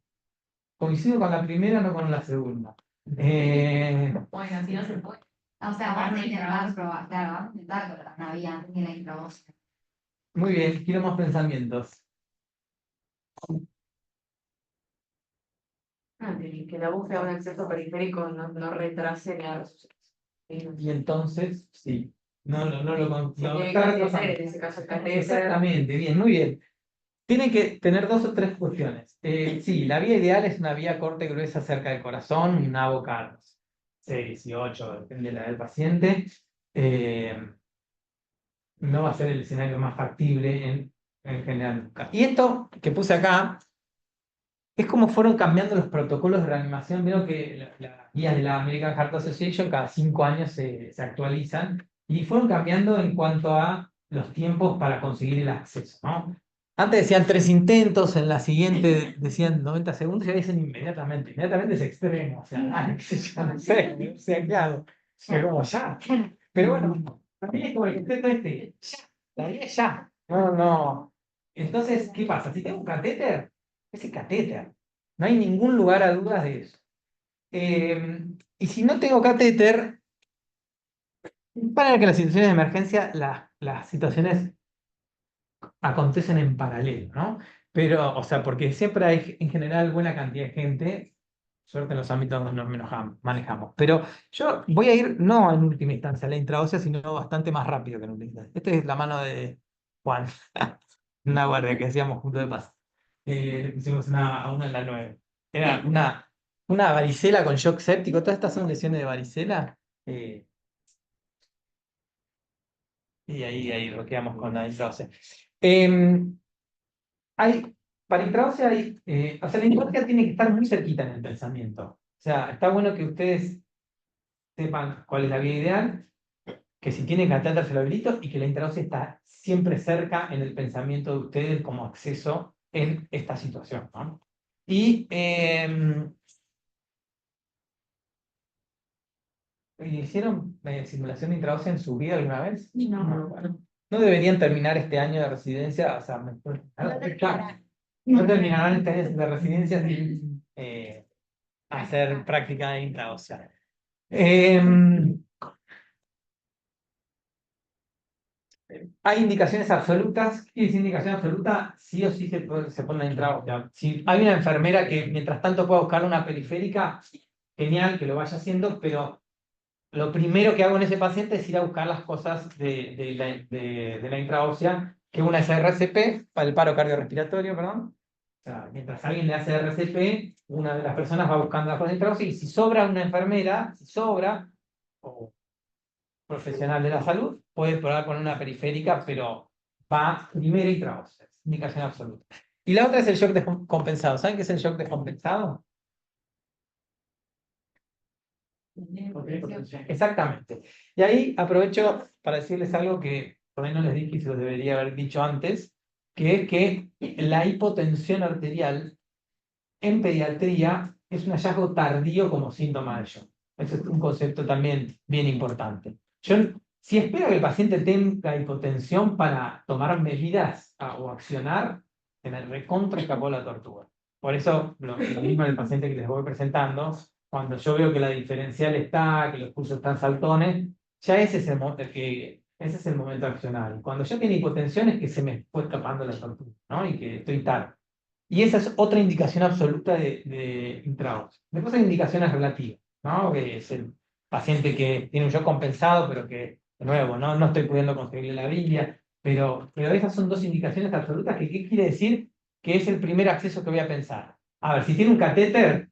Coincido con la primera, no con la segunda. Bueno, si no se puede. O sea, vamos a intentar probar, claro, vamos a intentar, pero no había ni la intraósea. Muy bien, quiero más pensamientos. Que la búsqueda de un acceso periférico no retrase la resucitación. Y entonces, sí. No lo Se tiene que hacer en ese caso el catéter. Exactamente, bien, muy bien. Tiene que tener dos o tres cuestiones. Sí, la vía ideal es una vía corta y gruesa cerca del corazón, una boca 6 y 8, depende de la del paciente. Eh, no va a ser el escenario más factible en general. Y esto que puse acá es como fueron cambiando los protocolos de reanimación. Veo que las guías de la American Heart Association cada 5 años se actualizan y fueron cambiando en cuanto a los tiempos para conseguir el acceso, ¿no? Antes decían 3 intentos, en la siguiente decían 90 segundos y ahora dicen inmediatamente. Inmediatamente es extremo. O sea, ay, qué sé yo, no sé, no sé qué hago. Pero como ya. Pero bueno, también es como el concepto este. Ya, la vida es ya. No, no. Entonces, ¿qué pasa? Si tengo un catéter, ese catéter. No hay ningún lugar a dudas de eso. Y si no tengo catéter, para que las situaciones de emergencia, las situaciones acontecen en paralelo, ¿no? Pero, o sea, porque siempre hay en general buena cantidad de gente, suerte en los ámbitos donde nos manejamos. Pero yo voy a ir no en última instancia a la intraósea, sino bastante más rápido que en última instancia. Esta es la mano de Juan, una guardia que hacíamos junto de paz. Hicimos a una en la 9. Era una varicela con shock séptico. Todas estas son lesiones de varicela. eh, y ahí roqueamos con la intraósea. Em, hay, para intraósea hay, o sea, la intraósea tiene que estar muy cerquita en el pensamiento. O sea, está bueno que ustedes sepan cuál es la vía ideal, que si tienen catéter se lo habilito y que la intraósea está siempre cerca en el pensamiento de ustedes como acceso en esta situación, ¿no? Y ¿hicieron simulación de intraósea en su vida alguna vez? No. Bueno, no deberían terminar este año de residencia, o sea, no terminarán este año de residencia sin hacer práctica de intraósea. Hay indicaciones absolutas. ¿Qué es indicación absoluta? Sí o sí se pone intraósea. Si hay una enfermera que mientras tanto pueda buscar una periférica, genial que lo vaya haciendo, pero lo primero que hago en ese paciente es ir a buscar las cosas de la intraósea, que una es RCP, para el paro cardiorrespiratorio, perdón. O sea, mientras alguien le hace RCP, una de las personas va buscando las cosas de intraósea, y si sobra una enfermera, si sobra, o profesional de la salud, puede probar con una periférica, pero va primero intraósea, es indicación absoluta. Y la otra es el shock descompensado. ¿Saben qué es el shock descompensado? Exactamente. Y ahí aprovecho para decirles algo que por ahí no les dije y se los debería haber dicho antes, que es que la hipotensión arterial en pediatría es un hallazgo tardío como síntoma de shock. Ese es un concepto también bien importante. Yo, si espero que el paciente tenga hipotensión para tomar medidas o accionar, se me recontra escapó la tortuga. Por eso, lo mismo en el paciente que les voy presentando, cuando yo veo que la diferencial está, que los pulsos están saltones, ya ese es ese es el momento de accionar. Cuando ya tiene hipotensión es que se me fue escapando la tortuga, ¿no? Y que estoy tarde. Y esa es otra indicación absoluta de intraósea. Después hay indicaciones relativas, ¿no? Que es el paciente que tiene un shock compensado, pero que, de nuevo, no estoy pudiendo conseguirle la Biblia, pero esas son dos indicaciones absolutas. ¿Qué quiere decir? Que es el primer acceso que voy a pensar. A ver, si tiene un catéter,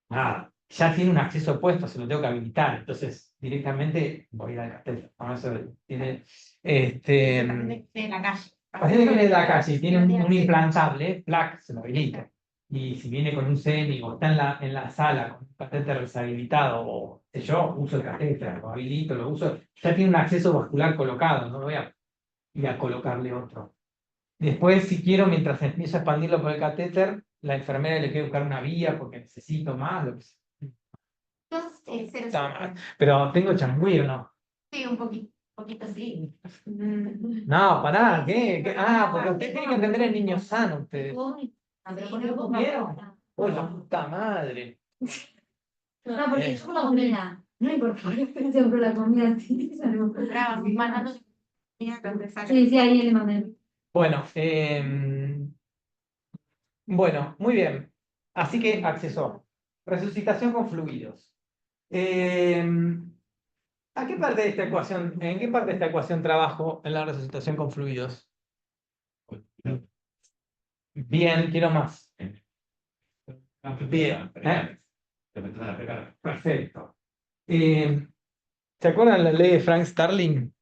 nada, ya tiene un acceso puesto, se lo tengo que habilitar. Entonces, directamente voy a ir al catéter. ¿No? Eso tiene, De la calle. paciente que viene de la calle y tiene un implantable, plac, se lo habilita. Y si viene con un CENI o está en la sala con un catéter deshabilitado o sé yo, uso el catéter, lo habilito, lo uso, ya tiene un acceso vascular colocado, no voy a ir a colocarle otro. Después, si quiero, mientras empiezo a expandirlo por el catéter, la enfermera le quiere buscar una vía porque necesito más, lo que sea. Está mal. Pero tengo changüí o no. Sí, un poquito sí. No, pará, ¿qué? Ah, porque usted tiene que entender el niño sano, ustedes. Pero con el ¿Vieron? ¡Oh, la puta madre! No, porque yo con la comida. No importa, yo siempre la comida. Sí, mandando sí, sí, ahí le mandé. Bueno, bueno, muy bien. Así que acceso. Resucitación con fluidos. ¿A qué parte de esta ecuación, en qué parte de esta ecuación trabajo en la resucitación con fluidos? Bien, quiero más. Bien, Depende de la precarga. perfecto. ¿Se acuerdan la ley de Frank Starling?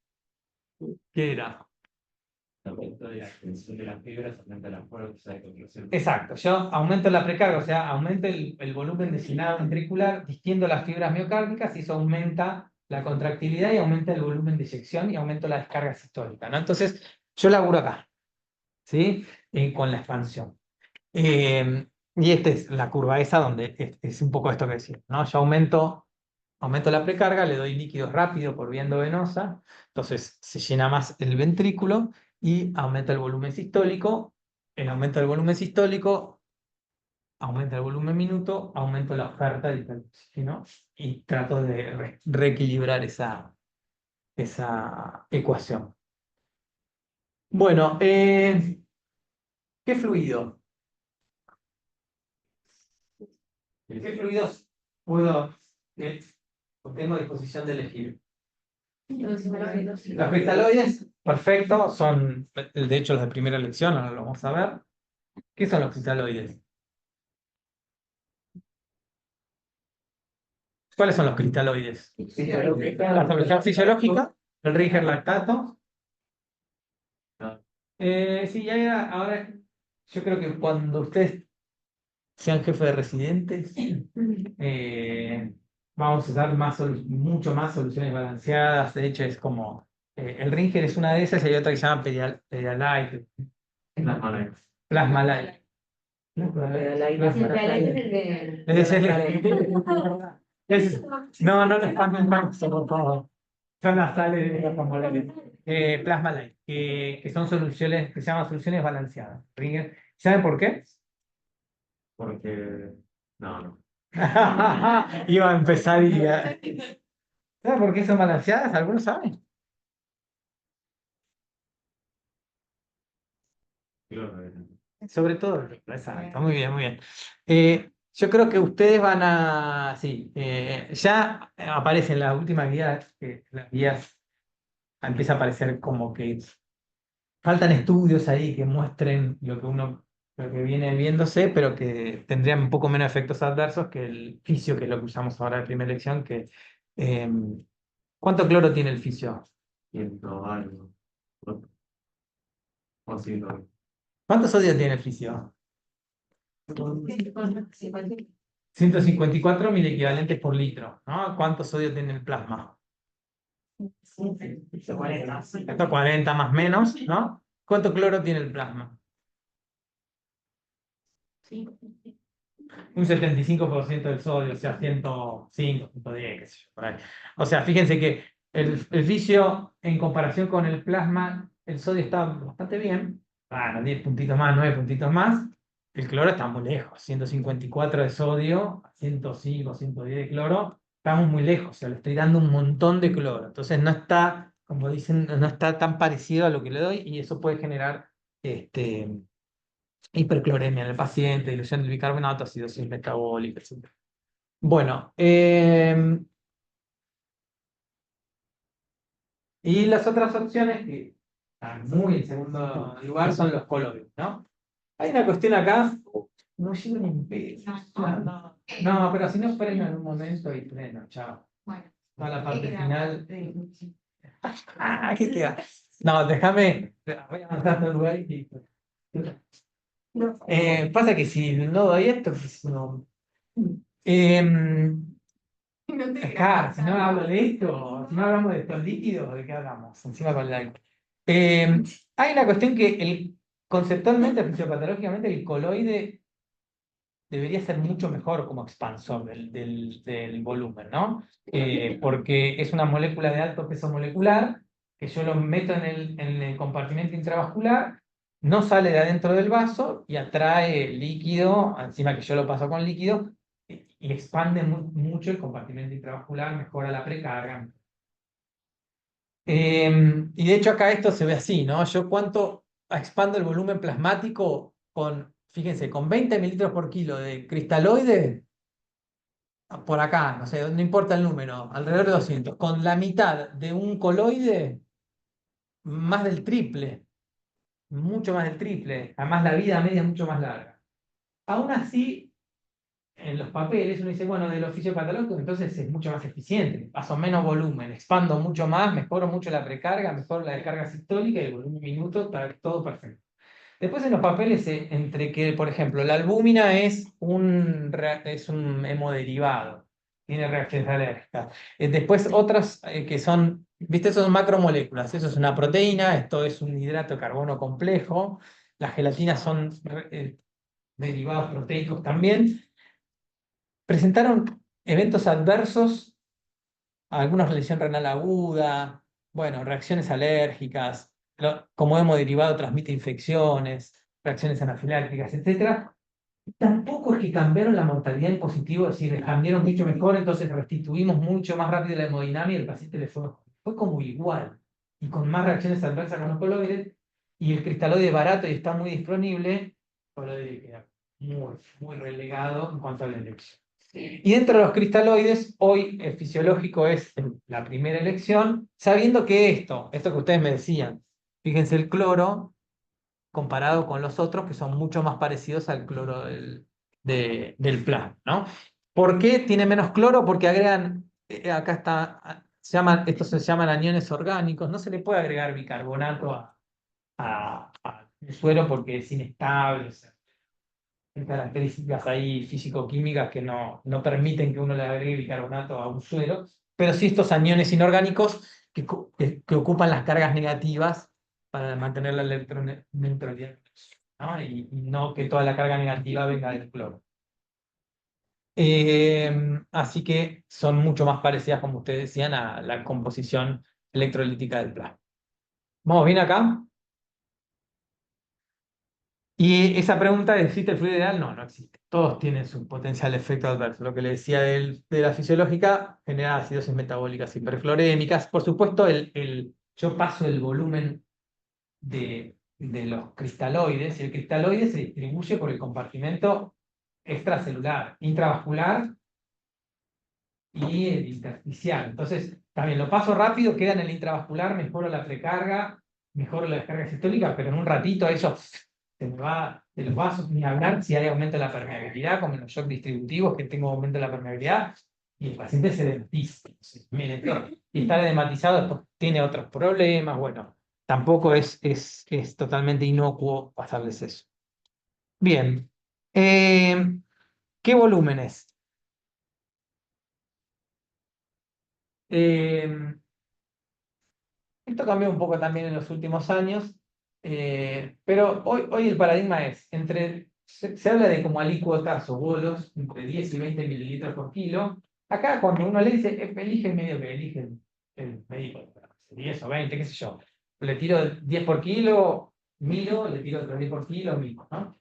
¿Qué era? Aumento de la extensión de las fibras, aumenta la fuerza de contracción. Exacto, yo aumento la precarga, o sea, aumento el volumen de llenado ventricular, distiendo las fibras miocárdicas y eso aumenta la contractilidad y aumenta el volumen de eyección y aumento la descarga sistólica, ¿no? Entonces, yo laburo acá, ¿sí? Con la expansión. Y esta es la curva esa donde es un poco esto que decía, ¿no? Yo aumento la precarga, le doy líquido rápido por vía endovenosa, entonces se llena más el ventrículo y aumenta el volumen sistólico. El aumento del volumen sistólico aumenta el volumen minuto, aumento la oferta de oxígeno y trato de reequilibrar esa ecuación. Bueno, ¿qué fluido? ¿Qué fluidos puedo, eh, tengo a disposición de elegir? Los cristaloides, perfecto, son de hecho los de primera elección, ahora lo vamos a ver. ¿Qué son los cristaloides? ¿Cuáles son los cristaloides? La solución fisiológica, el Ringer lactato. Sí, ahora yo creo que cuando ustedes sean jefes de residentes, vamos a usar mucho más soluciones balanceadas. De hecho, es como el Ringer es una de esas y hay otra que se llama Pedialyte, Plasma Light. Plasma Light. No, no les pasen más, por favor. Son las sales de Plasma Light, que son soluciones que se llaman soluciones balanceadas. Ringer. ¿Saben por qué? Porque. No. Iba a empezar y. ¿Saben por qué son balanceadas? ¿Algunos saben? Sobre todo, exacto, muy bien, muy bien. Yo creo que ustedes van a, sí, ya aparecen las últimas guías, las guías empieza a aparecer como que faltan estudios ahí que muestren lo que viene viéndose, pero que tendrían un poco menos efectos adversos que el fisio, que es lo que usamos ahora de primera elección, eh, ¿cuánto cloro tiene el fisio? 100 algo. O sí, no. ¿Cuánto sodio tiene el fisio? 154 miliequivalentes por litro, ¿no? ¿Cuánto sodio tiene el plasma? 140 más menos, ¿no? ¿Cuánto cloro tiene el plasma? Un 75% del sodio, o sea, 105, 110, qué sé yo, por ahí. O sea, fíjense que el fisio, en comparación con el plasma, el sodio está bastante bien. Bueno, 10 puntitos más, 9 puntitos más. El cloro está muy lejos, 154 de sodio, 105, 110 de cloro. Estamos muy lejos, o sea, le estoy dando un montón de cloro. Entonces no está, como dicen, no está tan parecido a lo que le doy y eso puede generar hipercloremia en el paciente, dilución del bicarbonato, acidosis metabólica, etc. Bueno, y las otras opciones que están muy en segundo lugar son los coloides, ¿no? Hay una cuestión acá, no llego ni en pedo. No, pero si no freno en un momento y freno, chao. Bueno, Toda la parte final. ¿Qué queda? No, déjame, voy avanzando el lugar y. Pasa que si no doy esto, pues no. Acá, si no hablo de esto, si no hablamos de estos líquidos, ¿de qué hablamos? Encima con la. Hay una cuestión que conceptualmente, fisiopatológicamente, el coloide debería ser mucho mejor como expansor del volumen, ¿no? Porque es una molécula de alto peso molecular, que yo lo meto en el compartimento intravascular, no sale de adentro del vaso y atrae líquido, encima que yo lo paso con líquido, y expande mucho el compartimento intravascular, mejora la precarga. Y de hecho acá esto se ve así, ¿no? Yo cuánto expando el volumen plasmático fíjense, con 20 mililitros por kilo de cristaloide, por acá, no sé, no importa el número, alrededor de 200. Con la mitad de un coloide, más del triple. mucho más del triple. Además, la vida media es mucho más larga. Aún así, en los papeles uno dice, bueno, del oficio patológico, entonces es mucho más eficiente. Paso menos volumen, expando mucho más, mejoro mucho la precarga, mejoro la descarga sistólica y el volumen minuto, para todo perfecto. Después en los papeles, entre que, por ejemplo, la albúmina es es un hemodiderivado, tiene reacciones alérgicas. Después otras que son, viste, son macromoléculas. Eso es una proteína, esto es un hidrato de carbono complejo, las gelatinas son derivados proteicos también. Presentaron eventos adversos, algunos lesión renal aguda, bueno, reacciones alérgicas, como hemodiderivado transmite infecciones, reacciones anafilácticas, etcétera. Tampoco es que cambiaron la mortalidad en positivo, es decir, cambiaron mucho mejor, entonces restituimos mucho más rápido la hemodinamia y el paciente le fue como igual, y con más reacciones adversas con los coloides, y el cristaloide barato y está muy disponible, el coloide queda muy relegado en cuanto a la elección. Y dentro de los cristaloides, hoy el fisiológico es la primera elección, sabiendo que esto que ustedes me decían, fíjense el cloro, comparado con los otros que son mucho más parecidos al cloro del plasma, ¿no? ¿Por qué tiene menos cloro? Porque agregan, acá está, estos se llaman aniones orgánicos, no se le puede agregar bicarbonato a un suero porque es inestable, o sea, hay características ahí físico-químicas que no permiten que uno le agregue bicarbonato a un suero, pero sí estos aniones inorgánicos que ocupan las cargas negativas para mantener la electroneutralidad, ¿no? Y no que toda la carga negativa venga del cloro. Así que son mucho más parecidas, como ustedes decían, a la composición electrolítica del plasma. ¿Vamos bien acá? Y esa pregunta de ¿existe el fluido ideal? No existe. Todos tienen su potencial efecto adverso. Lo que le decía de la fisiológica genera acidosis metabólicas hiperfluorémicas. Por supuesto, yo paso el volumen de los cristaloides y el cristaloide se distribuye por el compartimento extracelular, intravascular y el intersticial. Entonces, también lo paso rápido, queda en el intravascular, mejoro la precarga, mejoro la descarga sistólica, pero en un ratito eso se me va de los vasos, ni hablar si hay aumento de la permeabilidad, como en los shock distributivos, que tengo aumento de la permeabilidad, y el paciente se edematiza. Y estar edematizado después tiene otros problemas, bueno, tampoco es totalmente inocuo pasarles eso. Bien, ¿qué volúmenes? Eh, Esto cambió un poco también en los últimos años, pero hoy el paradigma es, se habla de como alícuotas o bolos, entre 10 y 20 mililitros por kilo. Acá cuando uno le dice, elige el medio que elige el médico, 10 o 20, qué sé yo. Le tiro 10 por kilo, miro, le tiro otro 10 por kilo, miro, ¿no?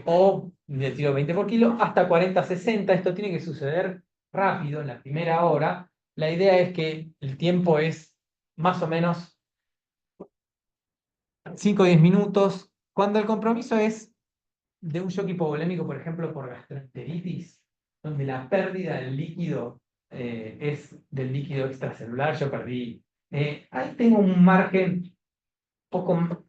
O le tiro 20 por kilo, hasta 40, 60. Esto tiene que suceder rápido, en la primera hora. La idea es que el tiempo es más o menos 5 o 10 minutos. Cuando el compromiso es de un shock hipovolémico, por ejemplo, por gastroenteritis, donde la pérdida del líquido es del líquido extracelular, yo perdí. Ahí tengo un margen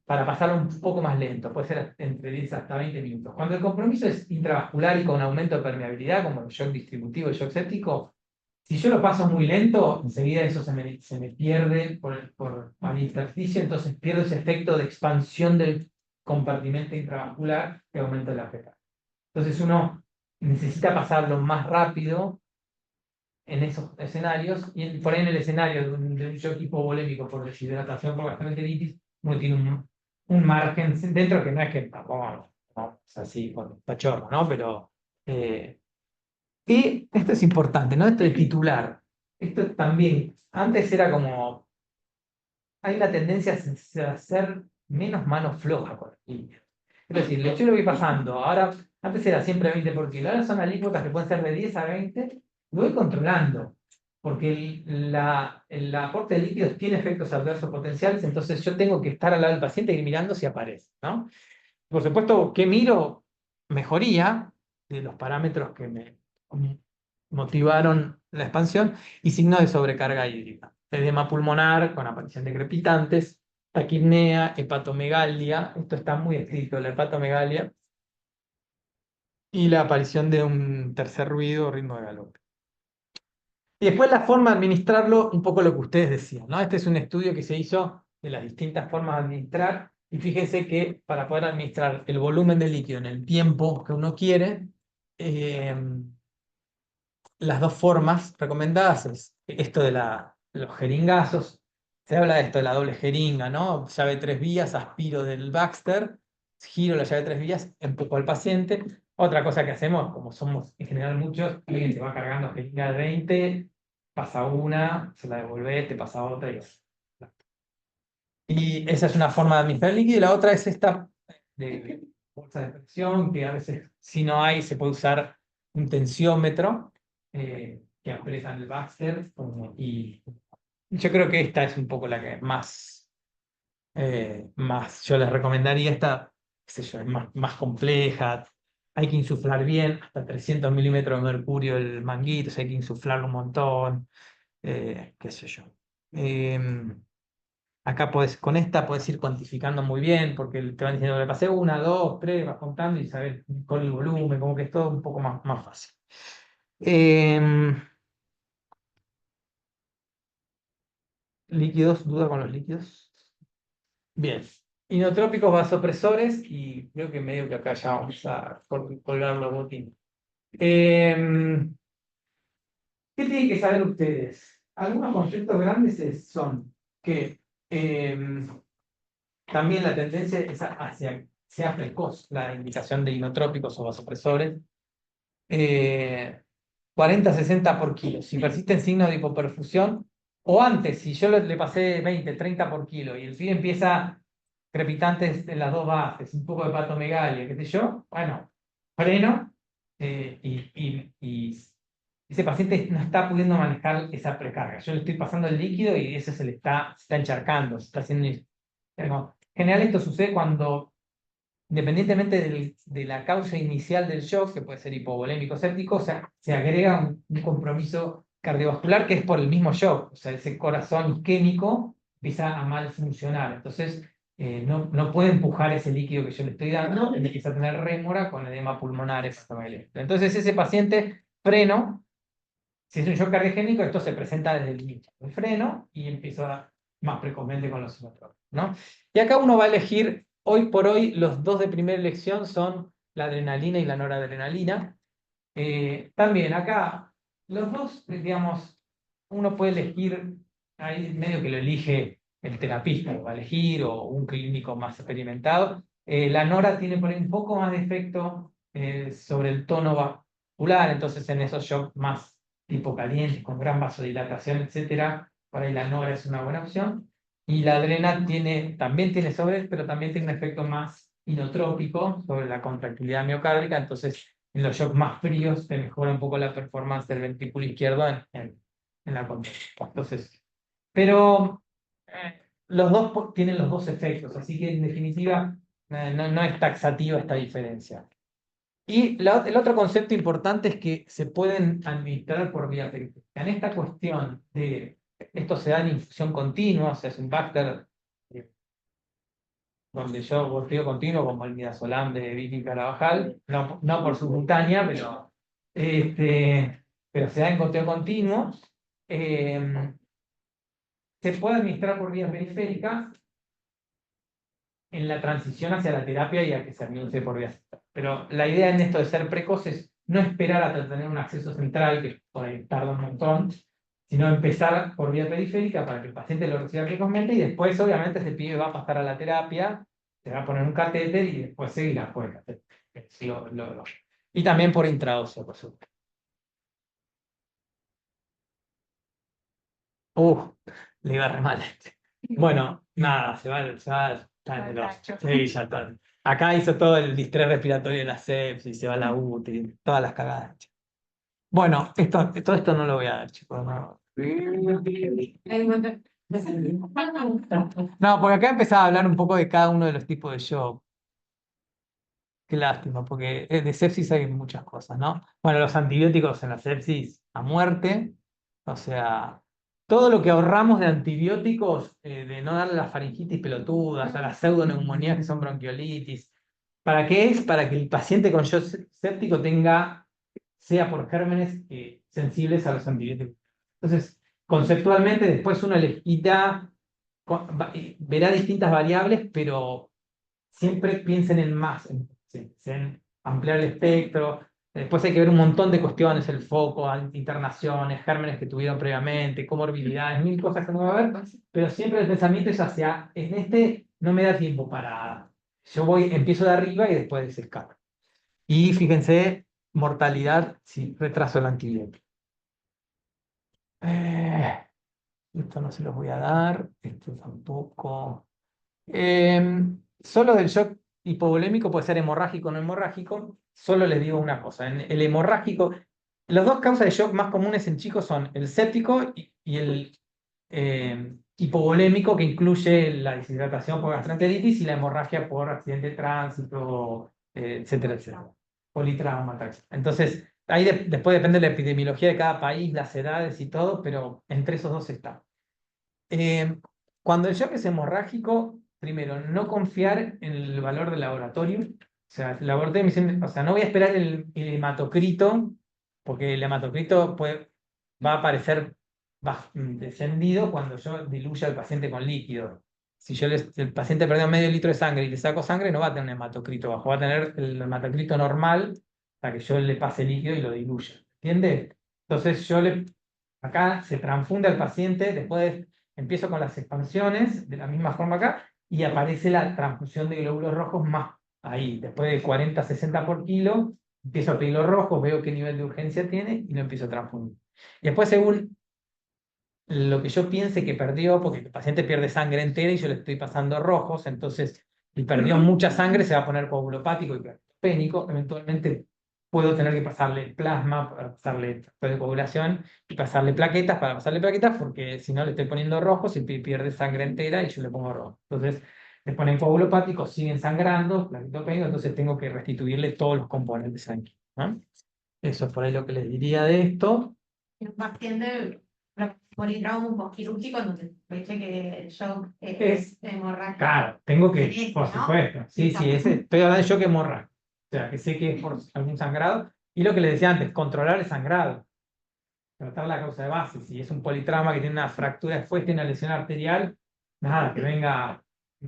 para pasarlo un poco más lento, puede ser entre 10 hasta 20 minutos. Cuando el compromiso es intravascular y con aumento de permeabilidad, como el shock distributivo, el shock séptico, si yo lo paso muy lento, enseguida eso se me pierde por al intersticio, entonces pierdo ese efecto de expansión del compartimento intravascular que aumenta la frecuencia. Entonces uno necesita pasarlo más rápido en esos escenarios, y por ahí en el escenario de un shock hipovolémico por deshidratación por gastroenteritis, uno tiene un margen dentro que no es que vamos así con pachorro, ¿no? Pero y esto es importante, ¿no? Esto de titular. Esto también, antes era como, hay una tendencia a hacer menos mano floja con el niño. Es decir, yo lo voy pasando, ahora, antes era siempre 20 por kilo, ahora son alícuotas que pueden ser de 10 a 20, lo voy controlando, porque el aporte de líquidos tiene efectos adversos potenciales, entonces yo tengo que estar al lado del paciente y ir mirando si aparece, ¿no? Por supuesto, ¿qué miro? Mejoría de los parámetros que me motivaron la expansión y signos de sobrecarga hídrica. Edema pulmonar con aparición de crepitantes, taquipnea, hepatomegalia, esto está muy escrito, la hepatomegalia, y la aparición de un tercer ruido o ritmo de galope. Y después la forma de administrarlo, un poco lo que ustedes decían, ¿no? Este es un estudio que se hizo de las distintas formas de administrar, y fíjense que para poder administrar el volumen de líquido en el tiempo que uno quiere, eh, las dos formas recomendadas es esto de los jeringazos. Se habla de esto de la doble jeringa, ¿no? Llave 3 vías, aspiro del Baxter, giro la llave 3 vías, empujo al paciente. Otra cosa que hacemos, como somos en general muchos, alguien se va cargando jeringa de 20, pasa una, se la devuelve, te pasa otra y esa es una forma de administrar el líquido. Y la otra es esta de bolsa de presión, que a veces si no hay se puede usar un tensiómetro que aprieta en el Baxter. Y yo creo que esta es un poco la que más yo les recomendaría. Esta, qué sé yo, es más compleja. Hay que insuflar bien, hasta 300 milímetros de mercurio el manguito, o sea, hay que insuflarlo un montón, qué sé yo. Acá con esta puedes ir cuantificando muy bien, porque te van diciendo, le pasé una, dos, tres, vas contando y sabes con el volumen, como que es todo un poco más fácil. Líquidos, duda con los líquidos. Bien. Inotrópicos vasopresores, y creo que medio que acá ya vamos a colgar los botines. ¿Qué tienen que saber ustedes? Algunos conceptos grandes son que también la tendencia es hacia sea precoz la indicación de inotrópicos o vasopresores. 40-60 por kilo. Si persisten signos de hipoperfusión, o antes, si yo le pasé 20-30 por kilo y el pibe empieza crepitantes en las dos bases, un poco de hepatomegalia, qué sé yo, bueno, freno y ese paciente no está pudiendo manejar esa precarga. Yo le estoy pasando el líquido y eso se está encharcando, se está haciendo. En general, esto sucede cuando, independientemente de la causa inicial del shock, que puede ser hipovolémico séptico, o sea, se agrega un compromiso cardiovascular que es por el mismo shock, o sea, ese corazón isquémico empieza a mal funcionar. Entonces, no puede empujar ese líquido que yo le estoy dando, empieza a tener rémora con edema pulmonar. Entonces, ese paciente freno. Si es un shock cardiogénico, esto se presenta desde el inicio del freno y empieza más precozmente con los inotrópicos, ¿no? Y acá uno va a elegir, hoy por hoy, los dos de primera elección son la adrenalina y la noradrenalina. También acá, los dos, digamos, uno puede elegir, ahí medio que lo elige el terapista, lo va a elegir, o un clínico más experimentado. La nora tiene por ahí un poco más de efecto sobre el tono vascular, entonces en esos shocks más tipo calientes, con gran vasodilatación, etcétera, por ahí la nora es una buena opción. Y la adrena también tiene sobre, pero también tiene un efecto más inotrópico sobre la contractilidad miocárdica, entonces en los shocks más fríos se mejora un poco la performance del ventrículo izquierdo en la contractilidad. Entonces, pero los dos tienen los dos efectos, así que en definitiva no es taxativa esta diferencia. Y el otro concepto importante es que se pueden administrar por vía periférica. En esta cuestión de esto se da en infusión continua, o sea, es un Baxter donde yo golpeo continuo como el midazolam de Vicky Carabajal, no por subcutánea, pero se da en goteo continuo. Se puede administrar por vía periférica en la transición hacia la terapia y a que se administre por vía central. Pero la idea en esto de ser precoz es no esperar hasta tener un acceso central, que por ahí tarda un montón, sino empezar por vía periférica para que el paciente lo reciba precozmente y después, obviamente, ese pibe va a pasar a la terapia, se va a poner un catéter y después seguirá por el catéter. Y también por intraóseo, por supuesto. Le iba re mal. Bueno, nada, está en el ojo. Sí, ya está. Acá hizo todo el distrés respiratorio de la sepsis, se va a la UTI, todas las cagadas. Bueno, todo esto no lo voy a dar, chicos. No. No, porque acá empezaba a hablar un poco de cada uno de los tipos de shock. Qué lástima, porque de sepsis hay muchas cosas, ¿no? Bueno, los antibióticos en la sepsis a muerte, o sea, todo lo que ahorramos de antibióticos, de no darle las faringitis pelotudas, a las pseudoneumonías que son bronquiolitis. ¿Para qué es? Para que el paciente con shock séptico sea por gérmenes sensibles a los antibióticos. Entonces, conceptualmente, después uno le quita, verá distintas variables, pero siempre piensen en más, en ampliar el espectro. Después hay que ver un montón de cuestiones, el foco, internaciones, gérmenes que tuvieron previamente, comorbilidades, mil cosas que no va a ver, pero siempre el pensamiento es hacia, en este no me da tiempo para, empiezo de arriba y después desescalo. Y fíjense, mortalidad si retraso el antibiótico. Esto no se los voy a dar, esto tampoco. Solo del shock hipovolémico puede ser hemorrágico o no hemorrágico. Solo les digo una cosa. En el hemorrágico, las dos causas de shock más comunes en chicos son el séptico y el hipovolémico, que incluye la deshidratación por gastroenteritis y la hemorragia por accidente de tránsito, etcétera, etcétera. Politrauma, tal. Entonces, ahí después depende de la epidemiología de cada país, las edades y todo, pero entre esos dos está. Cuando el shock es hemorrágico, primero, no confiar en el valor del laboratorio. O sea, el laboratorio me dice, o sea, no voy a esperar el hematocrito, porque el hematocrito va a aparecer descendido cuando yo diluya al paciente con líquido. Si el paciente perdió medio litro de sangre y le saco sangre, no va a tener un hematocrito bajo, va a tener el hematocrito normal para que yo le pase líquido y lo diluya. ¿Entiende? Entonces acá se transfunde al paciente, después empiezo con las expansiones, de la misma forma acá, y aparece la transfusión de glóbulos rojos más ahí. Después de 40, 60 por kilo, empiezo a pedir los rojos, veo qué nivel de urgencia tiene y lo empiezo a transfundir. Y después, según lo que yo piense que perdió, porque el paciente pierde sangre entera y yo le estoy pasando rojos, entonces si perdió mucha sangre se va a poner coagulopático y pénico, eventualmente puedo tener que pasarle plasma para pasarle factor de coagulación y pasarle plaquetas para pasarle plaquetas, porque si no le estoy poniendo rojos y pierde sangre entera y yo le pongo rojo. Entonces le ponen coagulopáticos, siguen sangrando, plaquetopénico, entonces tengo que restituirle todos los componentes sanguíneos, ¿no? Eso es por ahí lo que les diría de esto. Un paciente politrauma quirúrgico donde dice que el shock Es- es hemorrágico. Claro, tengo que, Ese, por ¿no? supuesto. Sí, sí, estoy hablando de shock hemorrágico. O sea, que sé que es por algún sangrado. Y lo que les decía antes, controlar el sangrado. Tratar la causa de base. Si es un politrauma que tiene una fractura expuesta y una lesión arterial, nada, que venga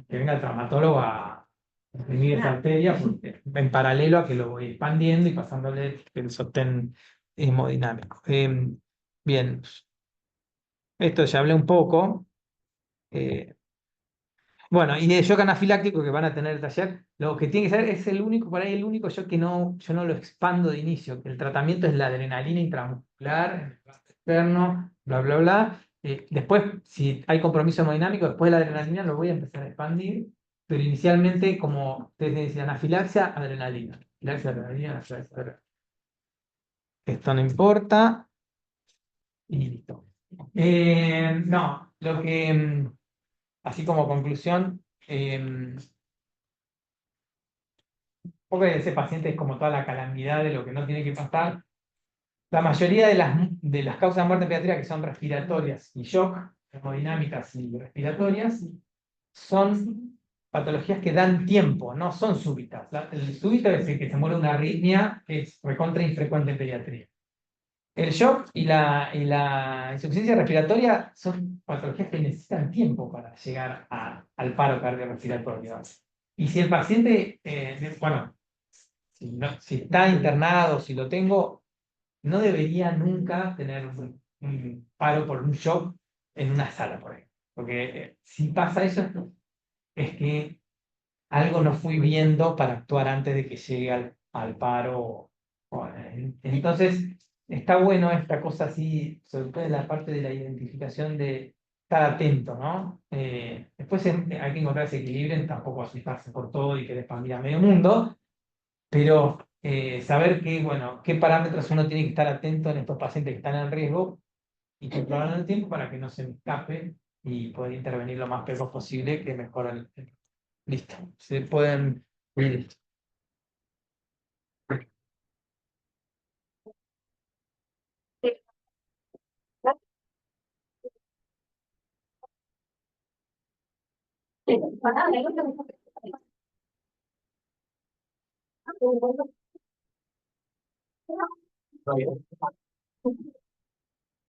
el traumatólogo a exprimir esa arteria, porque en paralelo a que lo voy expandiendo y pasándole el sostén hemodinámico. Bien, esto ya hablé un poco. Eh, Bueno, y de shock anafiláctico que van a tener el taller, lo que tiene que ser es el único, por ahí el único shock que yo no lo expando de inicio, que el tratamiento es la adrenalina intramuscular, externo, bla, bla, bla. Después, si hay compromiso hemodinámico, después de la adrenalina lo voy a empezar a expandir, pero inicialmente, como ustedes decían, anafilaxia, adrenalina. Anafilaxia, adrenalina, anafilaxia, adrenalina. Esto no importa, y listo. No, así como conclusión, un poco de ese paciente es como toda la calamidad de lo que no tiene que pasar. La mayoría de las causas de muerte en pediatría, que son respiratorias y shock, hemodinámicas y respiratorias, son patologías que dan tiempo, no son súbitas. El súbito es el que se muere de una arritmia, es recontra infrecuente en pediatría. El shock y la insuficiencia respiratoria son patologías que necesitan tiempo para llegar al paro cardiorrespiratorio. Y si el paciente, bueno, si está internado, si lo tengo, no debería nunca tener un paro por un shock en una sala, por ejemplo. Porque si pasa eso, es que algo no fui viendo para actuar antes de que llegue al paro. Entonces, está bueno esta cosa así, sobre todo en la parte de la identificación de estar atento, ¿no? Después hay que encontrar ese equilibrio en tampoco asustarse por todo y querer expandir a medio mundo, pero saber bueno, qué parámetros uno tiene que estar atento en estos pacientes que están en riesgo y controlarlo en el tiempo para que no se me escape y poder intervenir lo más precoz posible, que mejora Listo. Se pueden ir. Pará,